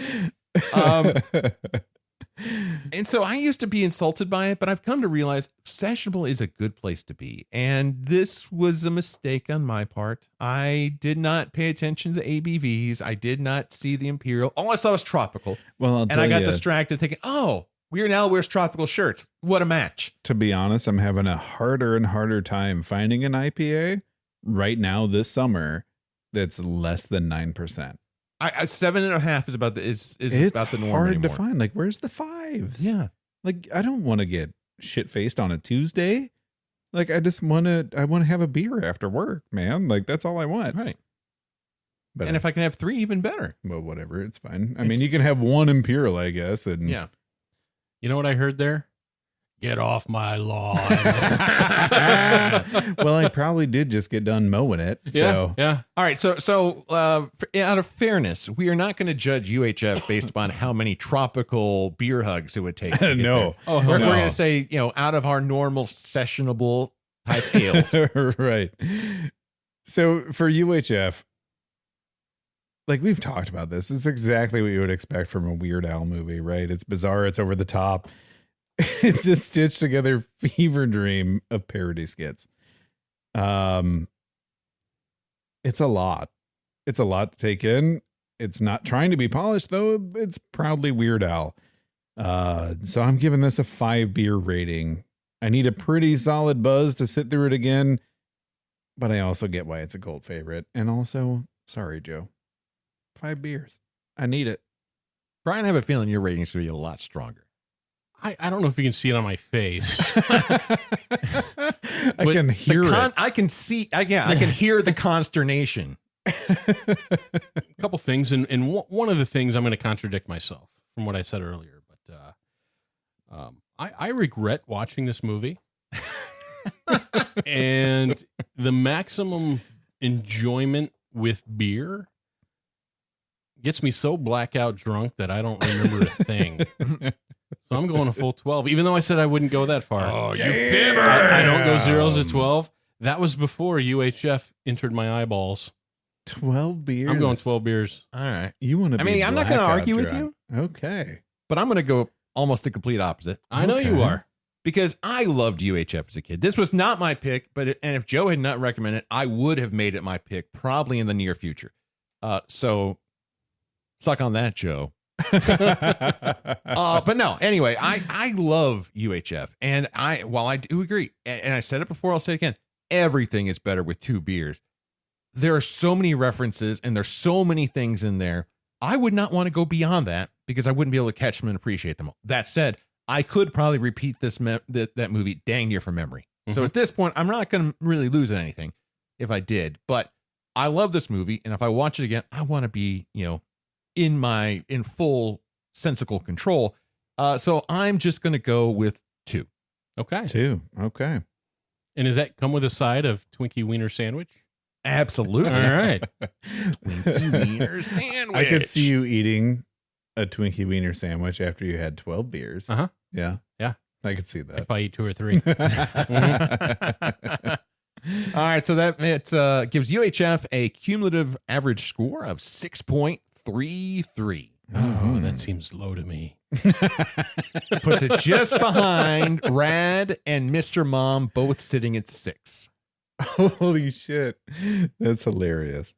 And so I used to be insulted by it, but I've come to realize sessionable is a good place to be. And this was a mistake on my part. I did not pay attention to the ABVs. I did not see the Imperial. All I saw was tropical. Well, and I got distracted thinking, oh, Weird Al wears tropical shirts. What a match. To be honest, I'm having a harder and harder time finding an IPA right now this summer that's less than 9%. 7.5 is about the is it's about the norm hard anymore. to find. Like, where's the 5s? Yeah. Like, I don't want to get shit faced on a Tuesday. Like, I want to have a beer after work, man. Like, that's all I want. Right. But and if I can have 3, even better. Well, whatever, it's fine. I mean, you can have one Imperial, I guess. And yeah. You know what I heard there? Get off my lawn. Well, I probably did just get done mowing it. So. Yeah. All right. So out of fairness, we are not going to judge UHF based upon how many tropical beer hugs it would take. To No. We're going to say, out of our normal sessionable type ales. Right. So for UHF, like we've talked about this, it's exactly what you would expect from a Weird Al movie, right? It's bizarre. It's over the top. It's a stitched together fever dream of parody skits. It's a lot. It's a lot to take in. It's not trying to be polished, though. It's proudly Weird Al. So I'm giving this a 5 beer rating. I need a pretty solid buzz to sit through it again, but I also get why it's a cult favorite. And also, sorry, Joe, 5 beers. I need it. Brian, I have a feeling your ratings will be a lot stronger. I don't know if you can see it on my face. I can hear it. I can see. I can hear the consternation. A couple things, and one of the things I'm going to contradict myself from what I said earlier, but I regret watching this movie, and the maximum enjoyment with beer gets me so blackout drunk that I don't remember a thing. So I'm going a full 12, even though I said I wouldn't go that far. Oh, you fibber! I don't go 0s to 12. That was before UHF entered my eyeballs. 12 beers. I'm going 12 beers. All right. You want to? I mean, I'm not going to argue with you. Okay, but I'm going to go almost the complete opposite. I know you are, because I loved UHF as a kid. This was not my pick, and if Joe had not recommended it, I would have made it my pick probably in the near future. So suck on that, Joe. But no, anyway, I love UHF, and while I do agree, and I said it before, I'll say it again, everything is better with 2 beers. There are so many references and there's so many things in there. I would not want to go beyond that because I wouldn't be able to catch them and appreciate them all. That said, I could probably repeat that movie dang near from memory. Mm-hmm. So at this point, I'm not going to really lose anything if I did, but I love this movie, and if I watch it again, I want to be, in full sensical control. So I'm just going to go with 2. Okay. 2. Okay. And does that come with a side of Twinkie Wiener sandwich? Absolutely. All right. Twinkie Wiener sandwich. I could see you eating a Twinkie Wiener sandwich after you had 12 beers. Uh-huh. Yeah. Yeah. I could see that. I'd probably eat 2 or 3. All right. So that gives UHF a cumulative average score of 6.33. Oh, that seems low to me. Puts it just behind Rad and Mr. Mom, both sitting at 6. Holy shit. That's hilarious.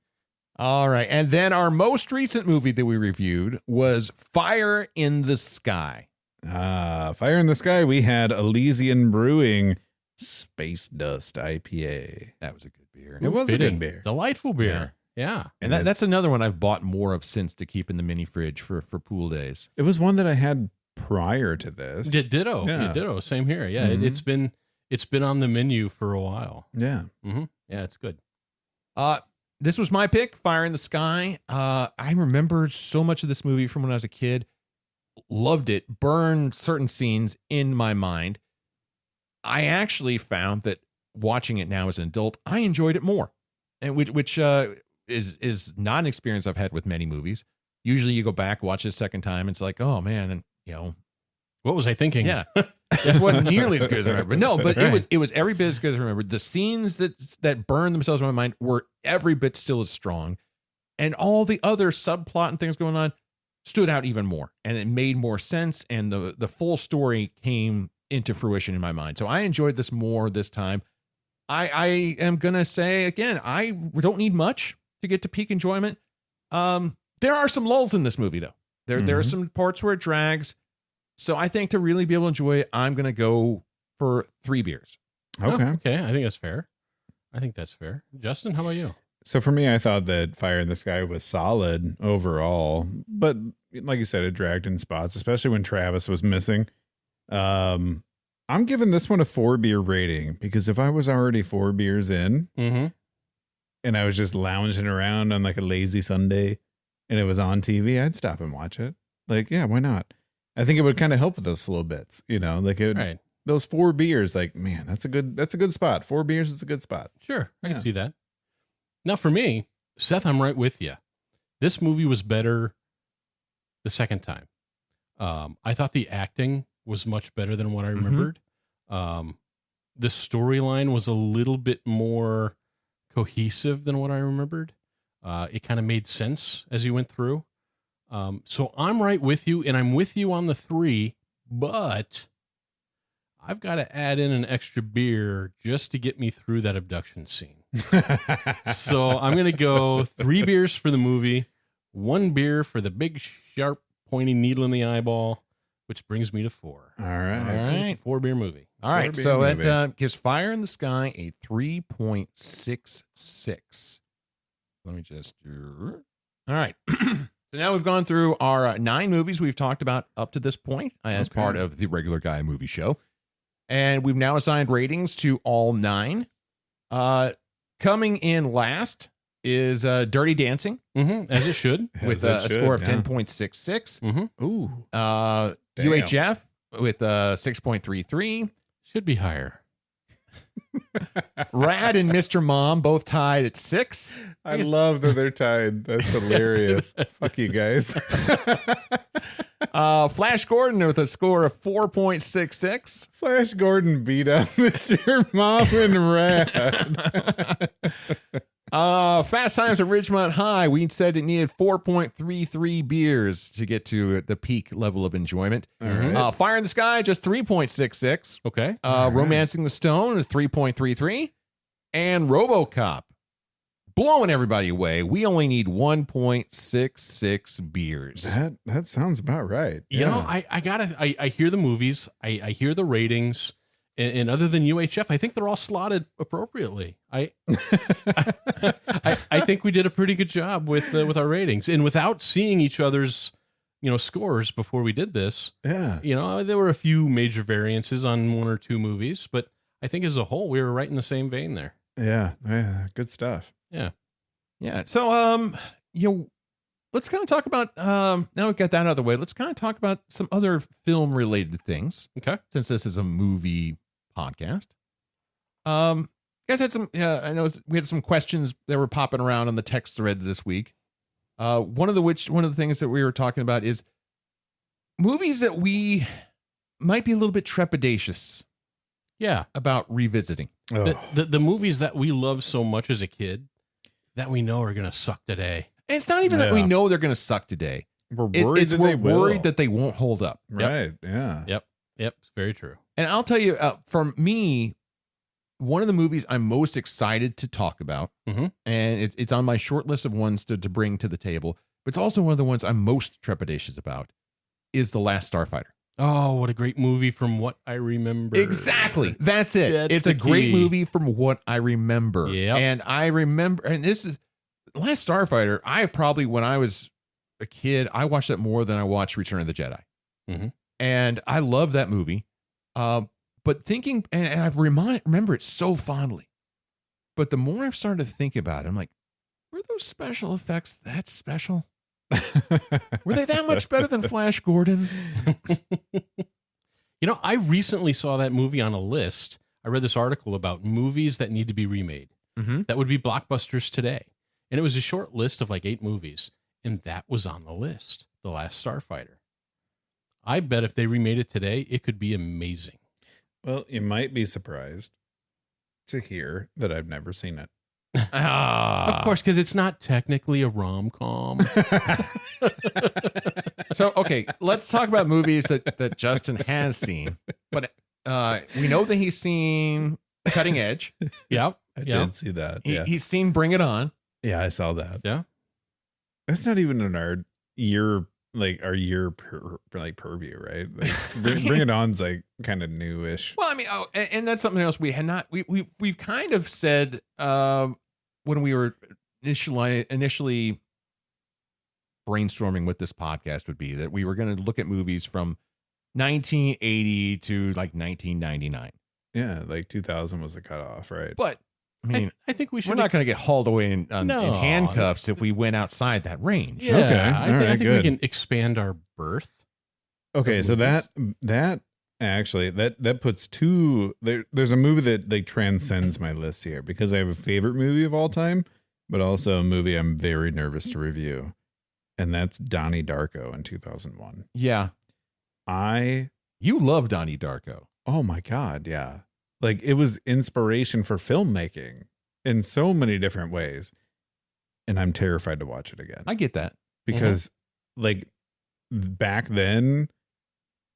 All right. And then our most recent movie that we reviewed was Fire in the Sky. Fire in the Sky. We had Elysian Brewing Space Dust IPA. That was a good beer. It was a good beer. Delightful beer. Yeah. And that's another one I've bought more of since to keep in the mini fridge for pool days. It was one that I had prior to this. Ditto. Yeah. Ditto. Same here. Yeah. Mm-hmm. It's been on the menu for a while. Yeah. Mm-hmm. Yeah, it's good. This was my pick, Fire in the Sky. I remember so much of this movie from when I was a kid. Loved it. Burned certain scenes in my mind. I actually found that watching it now as an adult, I enjoyed it more, and which is not an experience I've had with many movies. Usually you go back, watch it a second time. It's like, oh man. And What was I thinking? yeah, this wasn't nearly as good as I remember. No, but it was every bit as good as I remember. The scenes that burned themselves in my mind were every bit still as strong. And all the other subplot and things going on stood out even more, and it made more sense, and the full story came into fruition in my mind. So I enjoyed this more this time. I am gonna say again, I don't need much to get to peak enjoyment. There are some lulls in this movie though. There are some parts where it drags. So I think to really be able to enjoy it, I'm gonna go for 3 beers. Okay. Okay. I think that's fair. Justin, how about you? So for me, I thought that Fire in the Sky was solid overall, but like you said, it dragged in spots, especially when Travis was missing. I'm giving this one a 4 beer rating because if I was already 4 beers in and I was just lounging around on like a lazy Sunday and it was on TV, I'd stop and watch it. Like, yeah, why not? I think it would kind of help with those slow bits, like it would, Right. those 4 beers, like, man, that's a good spot. 4 beers is a good spot. Sure. I Yeah. can see that. Now, for me, Seth, I'm right with you. This movie was better the second time. I thought the acting was much better than what I remembered. The storyline was a little bit more cohesive than what I remembered. It kind of made sense as you went through. So I'm right with you, and I'm with you on the 3, but I've got to add in an extra beer just to get me through that abduction scene. So I'm going to go 3 beers for the movie, 1 beer for the big, sharp, pointy needle in the eyeball, which brings me to 4. All right. All right. It's a 4-beer movie. All right, 4 so beer it movie. gives Fire in the Sky a 3.66. Let me just do. All right. So now we've gone through our 9 movies we've talked about up to this point as Okay. part of the Regular Guy Movie Show. And we've now assigned ratings to all 9. Coming in last is Dirty Dancing As it should. with As a it should, score of yeah. 10.66. Ooh. Damn. UHF with a 6.33. Should be higher. Rad and Mr. Mom both tied at 6. I love that they're tied. That's hilarious. Fuck you guys. Flash Gordon with a score of 4.66. Flash Gordon beat up Mr. Mom and Rad. Fast Times at Ridgemont High, we said it needed 4.33 beers to get to the peak level of enjoyment. All right. Fire in the Sky, just 3.66. Okay. Romancing the Stone is 3.33. And RoboCop, blowing everybody away. We only need 1.66 beers. That sounds about right. You know, I hear the movies, I hear the ratings, and other than UHF, I think they're all slotted appropriately. I think we did a pretty good job with our ratings, and without seeing each other's scores before we did this. Yeah. There were a few major variances on 1 or 2 movies, but I think as a whole we were right in the same vein there. Yeah. Good stuff. Yeah. Yeah. So, let's kind of talk about, now we've got that out of the way, let's kind of talk about some other film related things. Okay. Since this is a movie podcast. You guys had some, I know we had some questions that were popping around on the text threads this week. One of the things that we were talking about is movies that we might be a little bit trepidatious Yeah. about revisiting. Oh. The movies that we loved so much as a kid that we know are going to suck today. And it's not even that we Yeah. know they're going to suck today. We're worried that We're they will. worried that they won't hold up. Right. Yeah. Yep. It's very true. And I'll tell you, for me, one of the movies I'm most excited to talk about, Mhm. and it's on my short list of ones to bring to the table, but it's also one of the ones I'm most trepidatious about, is The Last Starfighter. Oh, what a great movie from what I remember. Exactly. That's it. That's It's the a great key. movie from what I remember. Yep. And I remember, and this is Last Starfighter. I probably, when I was a kid, I watched that more than I watched Return of the Jedi. Mhm. And I love that movie. But thinking, and I've remember it so fondly. But the more I've started to think about it, I'm like, were those special effects that special? Were they that much better than Flash Gordon? I recently saw that movie on a list. I read this article about movies that need to be remade. Mm-hmm. That would be blockbusters today. And it was a short list of like 8 movies. and that was on the list, The Last Starfighter. I bet if they remade it today, it could be amazing. Well, you might be surprised to hear that I've never seen it. Of course, because it's not technically a rom-com. So, okay, let's talk about movies that Justin has seen. But we know that he's seen Cutting Edge. Yep. I did see that. Yeah. He's seen Bring It On. Yeah, I saw that. Yeah. That's not even in our year purview, right? Like, Bring It On's like kind of newish. Well, I mean, and that's something else we had not. We've kind of said when we were initially brainstorming what this podcast would be, that we were going to look at movies from 1980 to like 1999. Yeah, like 2000 was the cutoff, right? But I mean, I think we should. we're not going to get hauled away in handcuffs if we went outside that range. Yeah, Okay. I think good. we can expand our berth. Okay, so that actually that puts two. There's a movie that like transcends my list here because I have a favorite movie of all time, but also a movie I'm very nervous to review, and that's Donnie Darko in 2001. Yeah. You love Donnie Darko. Oh my God, yeah. Like it was inspiration for filmmaking in so many different ways. And I'm terrified to watch it again. I get that. Because like back then,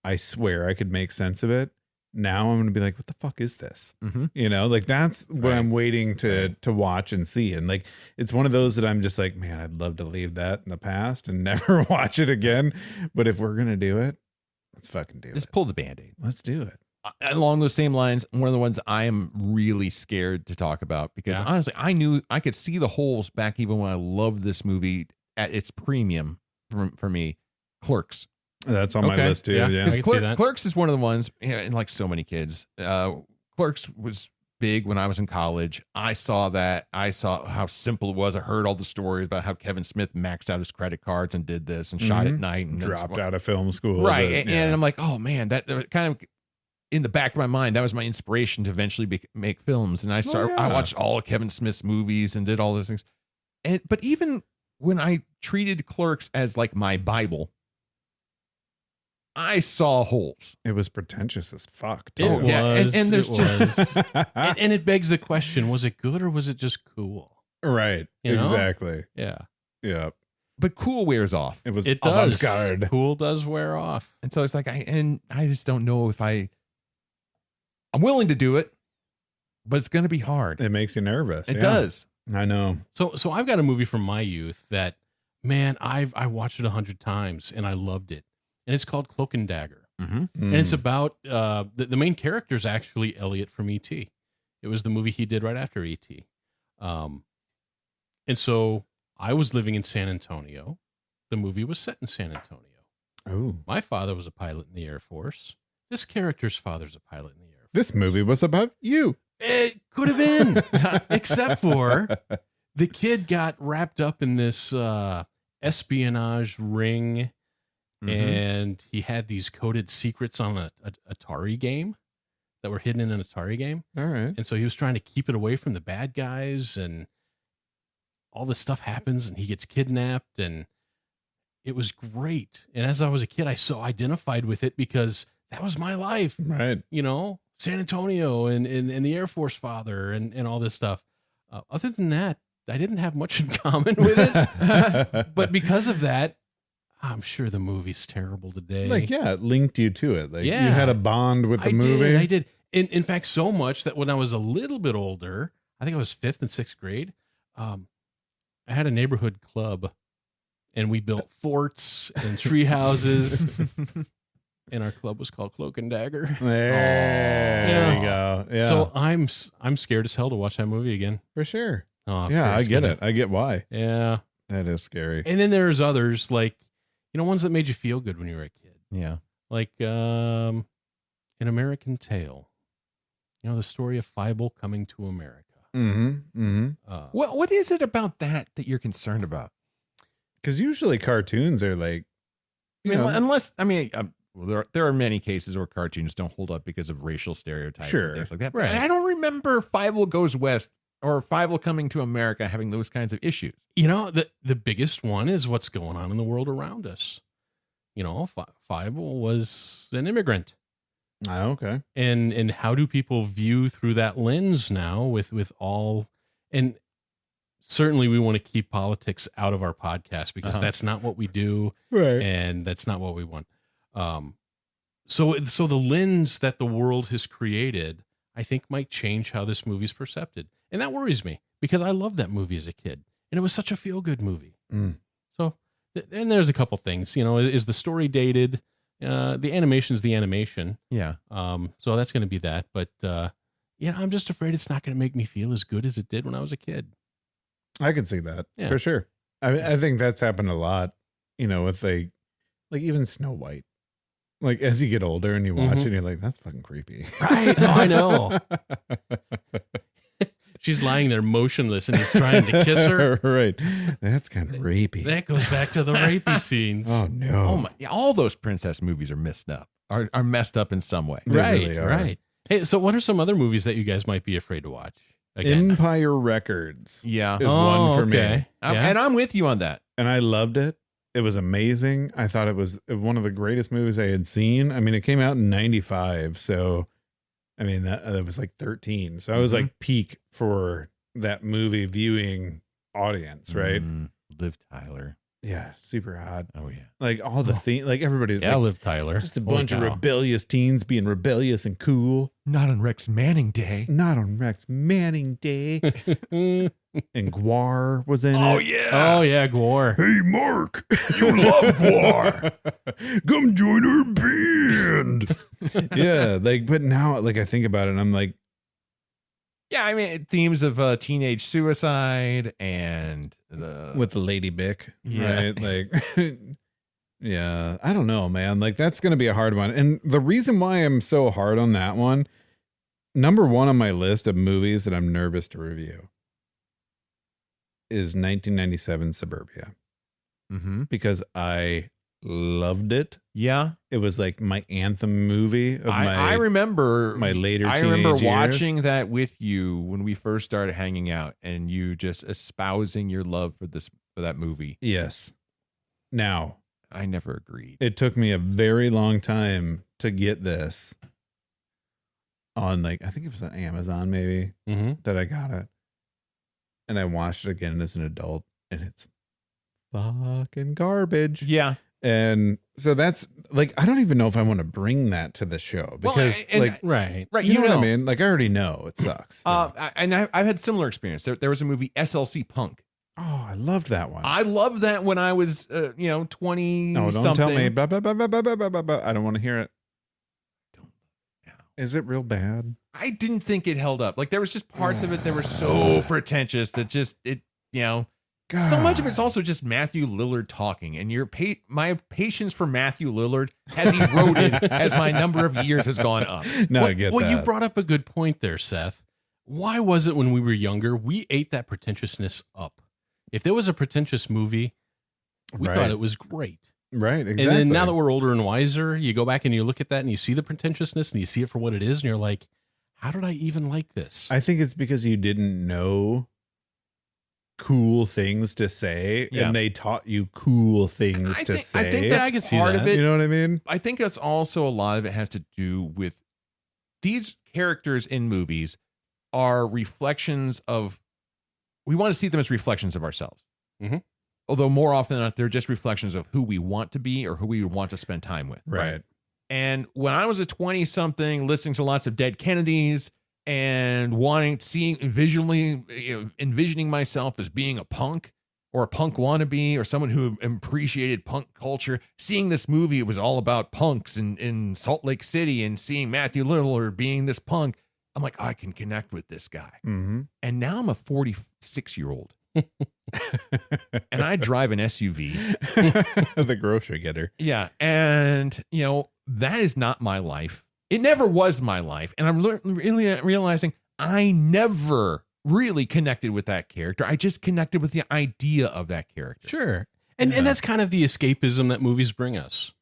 I swear I could make sense of it. Now I'm going to be like, what the fuck is this? Mm-hmm. You know, like that's what Right. I'm waiting to watch and see. And like, it's one of those that I'm just like, man, I'd love to leave that in the past and never watch it again. But if we're going to do it, let's fucking do Just it. pull the Band-Aid. Let's do it. Along those same lines, one of the ones I am really scared to talk about because honestly, I knew I could see the holes back even when I loved this movie at its premium for me. Clerks. That's on my Okay. list too. Yeah. Yeah. I can see that. Clerks is one of the ones, and like so many kids, Clerks was big when I was in college. I saw that. I saw how simple it was. I heard all the stories about how Kevin Smith maxed out his credit cards and did this and shot at night and Dropped out of film school. Right. But, And I'm like, oh man, that kind of in the back of my mind, that was my inspiration to eventually make films. And I watched all of Kevin Smith's movies and did all those things. But even when I treated Clerks as like my Bible, I saw holes. it was pretentious as fuck. Too. Oh, yeah. And there's just- and it begs the question: was it good or was it just cool? right. You know? Exactly. Yeah, Yeah. But cool wears off. It was it does. avant-garde. Cool does wear off. And so it's like, I just don't know if I'm willing to do it, but it's going to be hard. It makes you nervous. It Yeah. does. I know. So I've got a movie from my youth that, man, I watched it 100 times and I loved it, and it's called Cloak and Dagger, Mm-hmm. and it's about the main character is actually Elliot from E.T. It was the movie he did right after E.T. And so I was living in San Antonio. The movie was set in San Antonio. Oh, My father was a pilot in the Air Force. This character's father's a pilot in the Air Force. this movie was about you. It could have been, except for the kid got wrapped up in this espionage ring, and he had these coded secrets on a Atari game that were hidden in an Atari game. All right. And so he was trying to keep it away from the bad guys, and all this stuff happens, and he gets kidnapped, and it was great. And as I was a kid, I so identified with it because that was my life. Right. You know, San Antonio and the Air Force father and all this stuff. Other than that, I didn't have much in common with it. But because of that, I'm sure the movie's terrible today. Like, yeah, it linked you to it. Like, Yeah. you had a bond with the movie. I did. In fact, so much that when I was a little bit older, I think I was 5th and 6th grade, I had a neighborhood club, and we built forts and tree houses. And our club was called Cloak and Dagger. There you go. Yeah. So I'm scared as hell to watch that movie again. for sure. Oh, I'm Yeah, sure I it's get gonna- it. I get why. Yeah. That is scary. And then there's others like, ones that made you feel good when you were a kid. Yeah. Like An American Tale. The story of Fievel coming to America. Mm-hmm. Mm-hmm. What is it about that you're concerned about? Because usually cartoons are like, I mean, unless there are many cases where cartoons don't hold up because of racial stereotypes Sure. and things like that. Right. But I don't remember Fievel Goes West or Fievel coming to America having those kinds of issues? You know, the biggest one is what's going on in the world around us. You know, Fievel was an immigrant. Oh, okay. And how do people view through that lens now with all, and certainly we want to keep politics out of our podcast because that's not what we do. Right. And that's not what we want. So the lens that the world has created, I think might change how this movie's perceived. And that worries me because I loved that movie as a kid and it was such a feel good movie. So, and there's a couple things, you know, is the story dated? The animation's the animation. Yeah. So that's going to be that. But, yeah, I'm just afraid it's not going to make me feel as good as it did when I was a kid. I can see that Yeah. for sure. I think that's happened a lot, you know, with like even Snow White. Like as you get older and you watch it, you're like, that's fucking creepy. Right. Oh, I know. She's lying there motionless and he's trying to kiss her. Right. That's kind of rapey. That goes back to the rapey scenes. Oh no. Oh my! Yeah, all those princess movies are messed up. Are messed up in some way. They Right. really are. Right. Hey, so what are some other movies that you guys might be afraid to watch? Again. Empire Records Yeah. is one for me. Yeah. And I'm with you on that. And I loved it. It was amazing. I thought it was one of the greatest movies I had seen. I mean, it came out in 95. So, I mean, that was like 13. So I was like peak for that movie viewing audience, right? Liv Tyler. Yeah. Super hot. Oh yeah. Like all the things, like everybody, Yeah, like, Liv Tyler. just a Holy bunch of cow. rebellious teens being rebellious and cool. Not on Rex Manning Day. Not on Rex Manning Day. And Guar was in Oh it. yeah. Oh, yeah, Gore. Hey, Mark, You love Guar. come join our band. Yeah, like, but now, like, I think about it, and I'm like, Yeah, I mean themes of teenage suicide and with the Lady Bick, Yeah. right? Like, yeah, I don't know, man. Like, that's gonna be a hard one, and the reason why I'm so hard on that one, number one on my list of movies that I'm nervous to review is 1997 Suburbia, because I loved it. Yeah. It was like my anthem movie of I remember my later I remember teenage years. watching that with you when we first started hanging out and you just espousing your love for that movie. Yes. Now, I never agreed. it took me a very long time to get this on, like, I think it was on Amazon maybe that I got it. And I watched it again as an adult and it's fucking garbage. Yeah. And so that's like, I don't even know if I want to bring that to the show because like, Right. Right. you know what I mean? Like, I already know it sucks. And I've had similar experience. There was a movie SLC Punk. Oh, I loved that one. I loved that when I was 20 No, don't something. tell me. Blah, blah, blah, blah, blah, blah, blah, blah. I don't want to hear it. Don't. Is it real bad? I didn't think it held up. Like there was just parts of it that were so pretentious that just so much of it's also just Matthew Lillard talking, and my patience for Matthew Lillard has eroded as my number of years has gone up. No, I get that. Well, you brought up a good point there, Seth. Why was it when we were younger, we ate that pretentiousness up? If there was a pretentious movie, we Right. thought it was great. Right, exactly. And then now that we're older and wiser, you go back and you look at that and you see the pretentiousness and you see it for what it is, and you're like, how did I even like this? I think it's because you didn't know cool things to say, Yeah. and they taught you cool things to say. I think Yeah, that's I can see part that. of it. You know what I mean? I think that's also a lot of it has to do with these characters in movies are reflections of, we want to see them as reflections of ourselves. Mhm. Although more often than not, they're just reflections of who we want to be or who we want to spend time with. Right. And when I was a 20 something listening to lots of Dead Kennedys and envisioning myself as being a punk or a punk wannabe or someone who appreciated punk culture, seeing this movie, it was all about punks in Salt Lake City, and seeing Matthew Lillard being this punk, I'm like, I can connect with this guy. Mm-hmm. And now I'm a 46-year-old and I drive an SUV. The grocery getter. Yeah. And, that is not my life. It never was my life. And I'm really realizing I never really connected with that character. I just connected with the idea of that character. Sure. And that's kind of the escapism that movies bring us.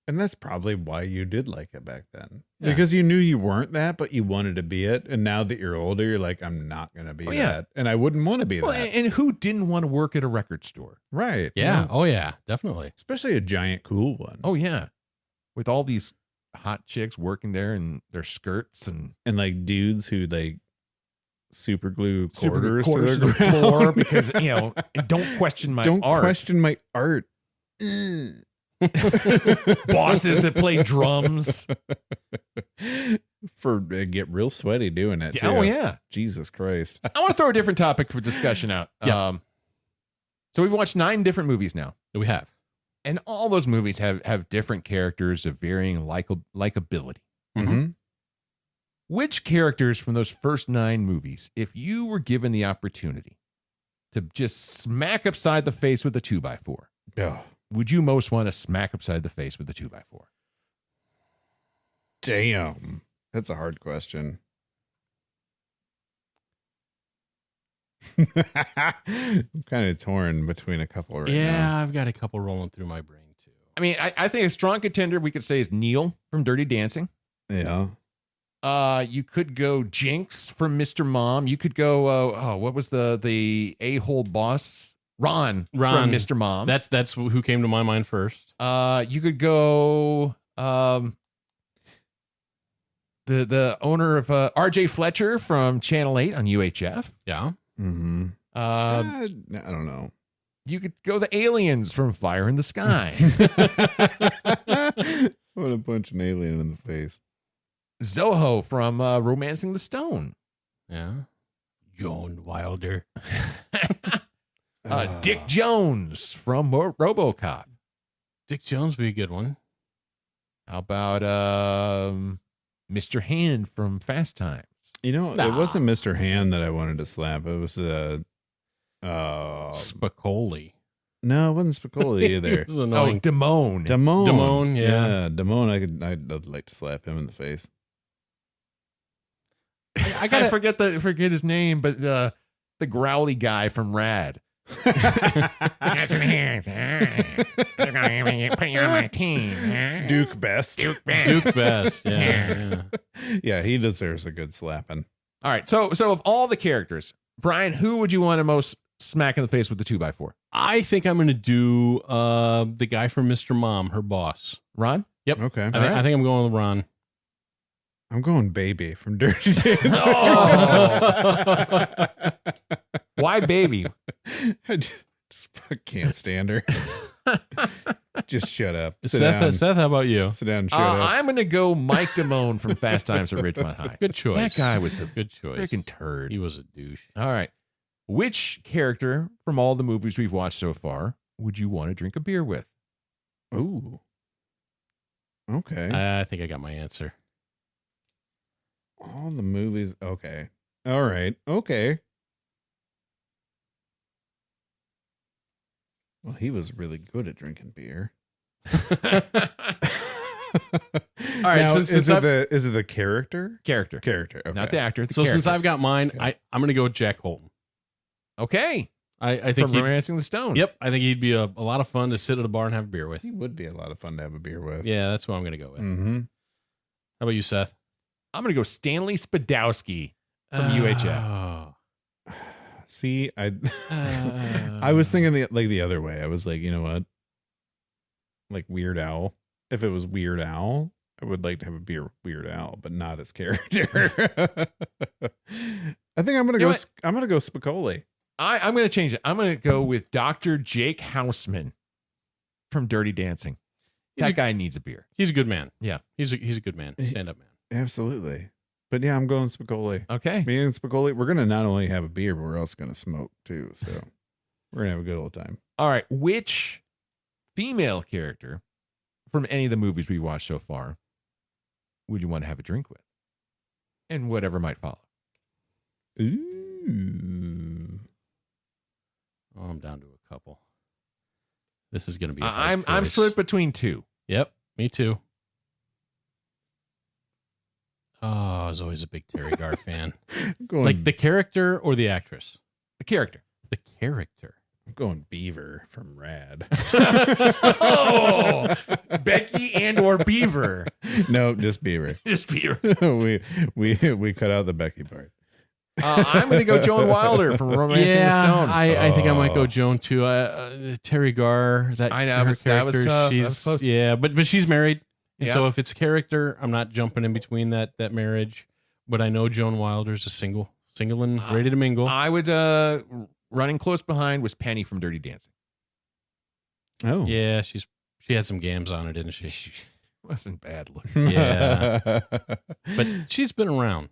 And that's probably why you did like it back then. Yeah. Because you knew you weren't that, but you wanted to be it. And now that you're older, you're like, I'm not going to be that. And I wouldn't want to be Well, that. and who didn't want to work at a record store? Right. Yeah. Oh, yeah. Definitely. Especially a giant cool one. Oh, yeah. With all these hot chicks working there in their skirts and And dudes who super glue quarters to to the the ground. floor because, don't question my Don't art. question my art. Bosses that play drums. Get real sweaty doing it. Too. Oh, yeah. Jesus Christ. I want to throw a different topic for discussion out. Yeah. So we've watched 9 different movies now. We have. And all those movies have different characters of varying likability. Mm-hmm. Which characters from those first 9 movies, if you were given the opportunity to just smack upside the face with a 2x4, would you most want to smack upside the face with a 2x4? Damn. That's a hard question. I'm kind of torn between a couple right now. Yeah, I've got a couple rolling through my brain too. I mean, I think a strong contender we could say is Neil from Dirty Dancing. Yeah. You could go Jinx from Mr. Mom. You could go, what was the a-hole boss? Ron from Mr. Mom. That's who came to my mind first. You could go the owner of RJ Fletcher from Channel 8 on UHF. Yeah. Mm-hmm. I don't know. You could go the aliens from Fire in the Sky. I want to punch an alien in the face. Zoho from Romancing the Stone. Yeah. Joan Wilder. Dick Jones from RoboCop. Dick Jones would be a good one. How about Mr. Hand from Fast Times? It wasn't Mr. Hand that I wanted to slap. It was Spicoli. No, it wasn't Spicoli either. It was annoying. Damone. Damone, yeah. Damone. I'd like to slap him in the face. I forget his name, but the growly guy from Rad. That's in here. They're gonna put you on my team. Duke Best. Duke's best. Yeah. Yeah, he deserves a good slapping. All right. So of all the characters, Brian, who would you want to most smack in the face with the 2x4? I think I'm going to do the guy from Mr. Mom, her boss. Ron? Yep. Okay. I think I'm going with Ron. I'm going Baby from Dirty Dancing. Why Baby? I just can't stand her. Just shut up. Seth, how about you? Sit down and shut up. I'm going to go Mike Damone from Fast Times at Ridgemont High. Good choice. That guy was a good choice. freaking turd. He was a douche. All right. Which character from all the movies we've watched so far would you want to drink a beer with? Ooh. Okay. I think I got my answer. All the movies. Okay. All right. Okay. Well, he was really good at drinking beer. All right. Now, Since is it the character? Character. Character. Okay. Not the actor. The So character. since I've got mine, Okay. I'm going to go with Jack Holton. Okay. I think From Romancing the Stone. Yep. I think he'd be a lot of fun to sit at a bar and have a beer with. He would be a lot of fun to have a beer with. Yeah, that's what I'm going to go with. Mm-hmm. How about you, Seth? I'm going to go Stanley Spadowski from UHF. Oh. See, I was thinking the other way. I was like, you know what? Like Weird Al. If it was Weird Al, I would like to have a beer with Weird Al, but not his character. I think I'm gonna go. I'm gonna go Spicoli. I'm going to change it. I'm going to go with Dr. Jake Houseman from Dirty Dancing. That guy needs a beer. He's a good man. Yeah. He's a good man. Stand up man. Absolutely. But yeah, I'm going Spicoli. Okay. Me and Spicoli, we're gonna not only have a beer, but we're also gonna smoke too. So we're gonna have a good old time. All right. Which female character from any of the movies we've watched so far would you want to have a drink with? And whatever might follow. Ooh. Oh, I'm down to a couple. This is going to be. I'm split between 2. Yep, me too. Oh, I was always a big Terry Garr fan. Going, Like the character or the actress? The character. The character. I'm going Beaver from Rad. Oh, Becky and or Beaver. No, just Beaver. Just Beaver. we cut out the Becky part. I'm going to go Joan Wilder from Romancing the Stone. I think I might go Joan too. Terry Garr. I know, her that was character, tough. she's- That was close. Yeah, but she's married. And Yeah. so if it's a character, I'm not jumping in between that marriage. But I know Joan Wilder's a single and ready to mingle. I would, running close behind was Penny from Dirty Dancing. Oh. Yeah, she had some gams on her, didn't she? She wasn't bad looking. Yeah. But she's been around.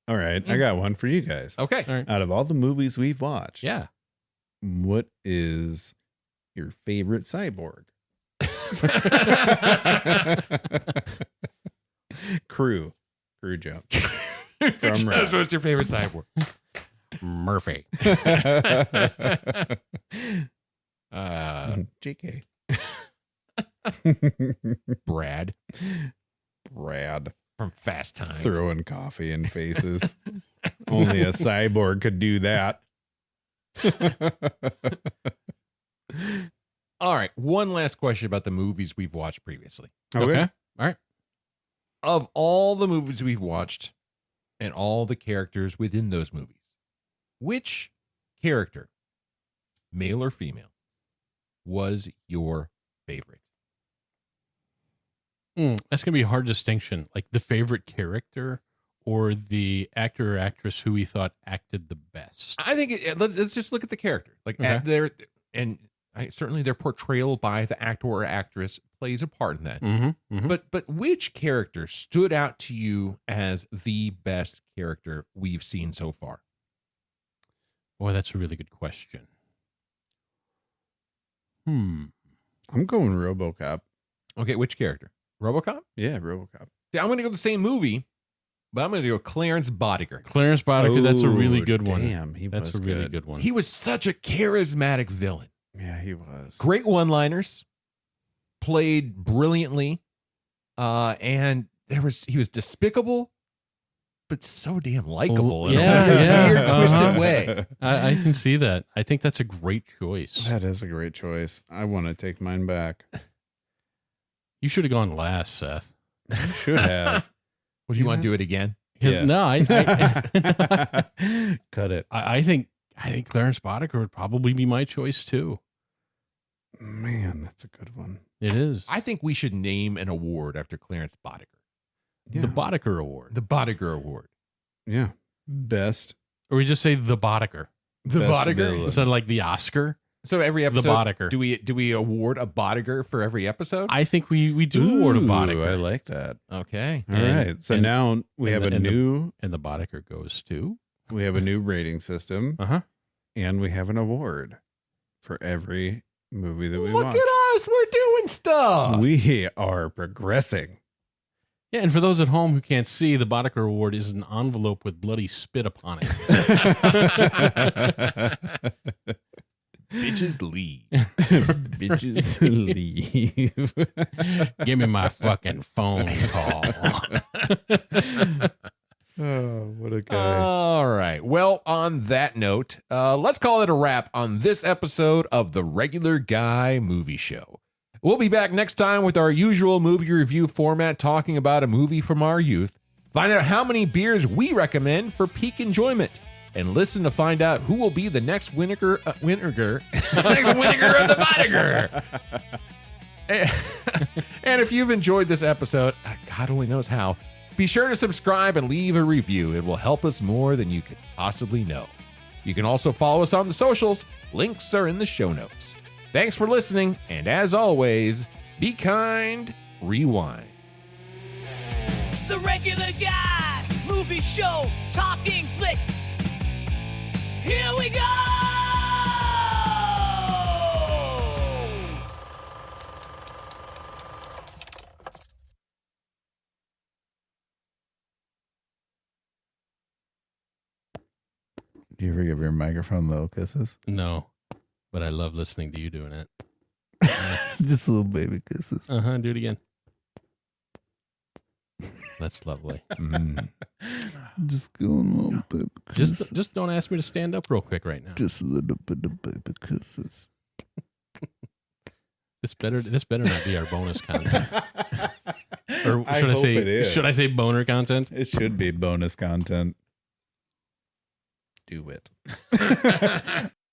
All right. I got one for you guys. Okay. All right. Out of all the movies we've watched, Yeah. what is your favorite cyborg? Crew Jones. From Rad. What's your favorite cyborg? Murphy. JK. Brad Brad. from Fast Times. Throwing coffee in faces. Only a cyborg could do that. All right. One last question about the movies we've watched previously. Okay. All right. Of all the movies we've watched and all the characters within those movies, which character, male or female, was your favorite? That's going to be a hard distinction. Like the favorite character or the actor or actress who we thought acted the best. I think let's just look at the character. Like Okay. certainly their portrayal by the actor or actress plays a part in that. Mm-hmm. Mm-hmm. But which character stood out to you as the best character we've seen so far? Boy, that's a really good question. I'm going RoboCop. Okay, which character? RoboCop? Yeah, RoboCop. See, I'm going to go the same movie, but I'm going to go Clarence Boddicker. Clarence Boddicker, that's a really good one. Damn, That's was a really good one. He was such a charismatic villain. Yeah, he was. Great one-liners, played brilliantly, and he was despicable, but so damn likable in a weird, twisted way. I can see that. I think that's a great choice. That is a great choice. I want to take mine back. You should have gone last, Seth. Should have. Would you want to do it again? 'Cause- Yeah. No, I Cut it. I think Clarence Boddicker would probably be my choice too. Man, that's a good one. It is. I think we should name an award after Clarence Boddicker. Yeah. The Boddicker Award. The Boddicker Award. Yeah. Best. Or we just say the Boddicker. The Best Boddicker. villain. Instead of like the Oscar. So every The episode, Boddicker. do we award a Boddicker for every episode? I think we do award a Ooh, Boddicker. I like that. Okay. All right. So and- now we have a new And the Boddicker goes to. rating system, and we have an award for every movie that we Look watch. at us. We're doing stuff. We are progressing. Yeah, and for those at home who can't see, the Boddicker Award is an envelope with bloody spit upon it. Bitches leave. Bitches leave. Give me my fucking phone call. Oh, what a guy. All right. Well, on that note, let's call it a wrap on this episode of the Regular Guy Movie Show. We'll be back next time with our usual movie review format, talking about a movie from our youth. Find out how many beers we recommend for peak enjoyment. And listen to find out who will be the next winner next winner of the Boddicker. And if you've enjoyed this episode, God only knows how, be sure to subscribe and leave a review. It will help us more than you could possibly know. You can also follow us on the socials. Links are in the show notes. Thanks for listening, and as always, be kind, rewind. The Regular Guy Movie Show, talking flicks. Here we go! Do you ever give your microphone little kisses? No, but I love listening to you doing it. Just little baby kisses. Do it again. that's lovely. Just go a little bit. Just don't ask me to stand up real quick right now. Just a little bit of baby kisses. This better not be our bonus content. Or I should I hope say it is. should I say boner content? It should be bonus content. Do it.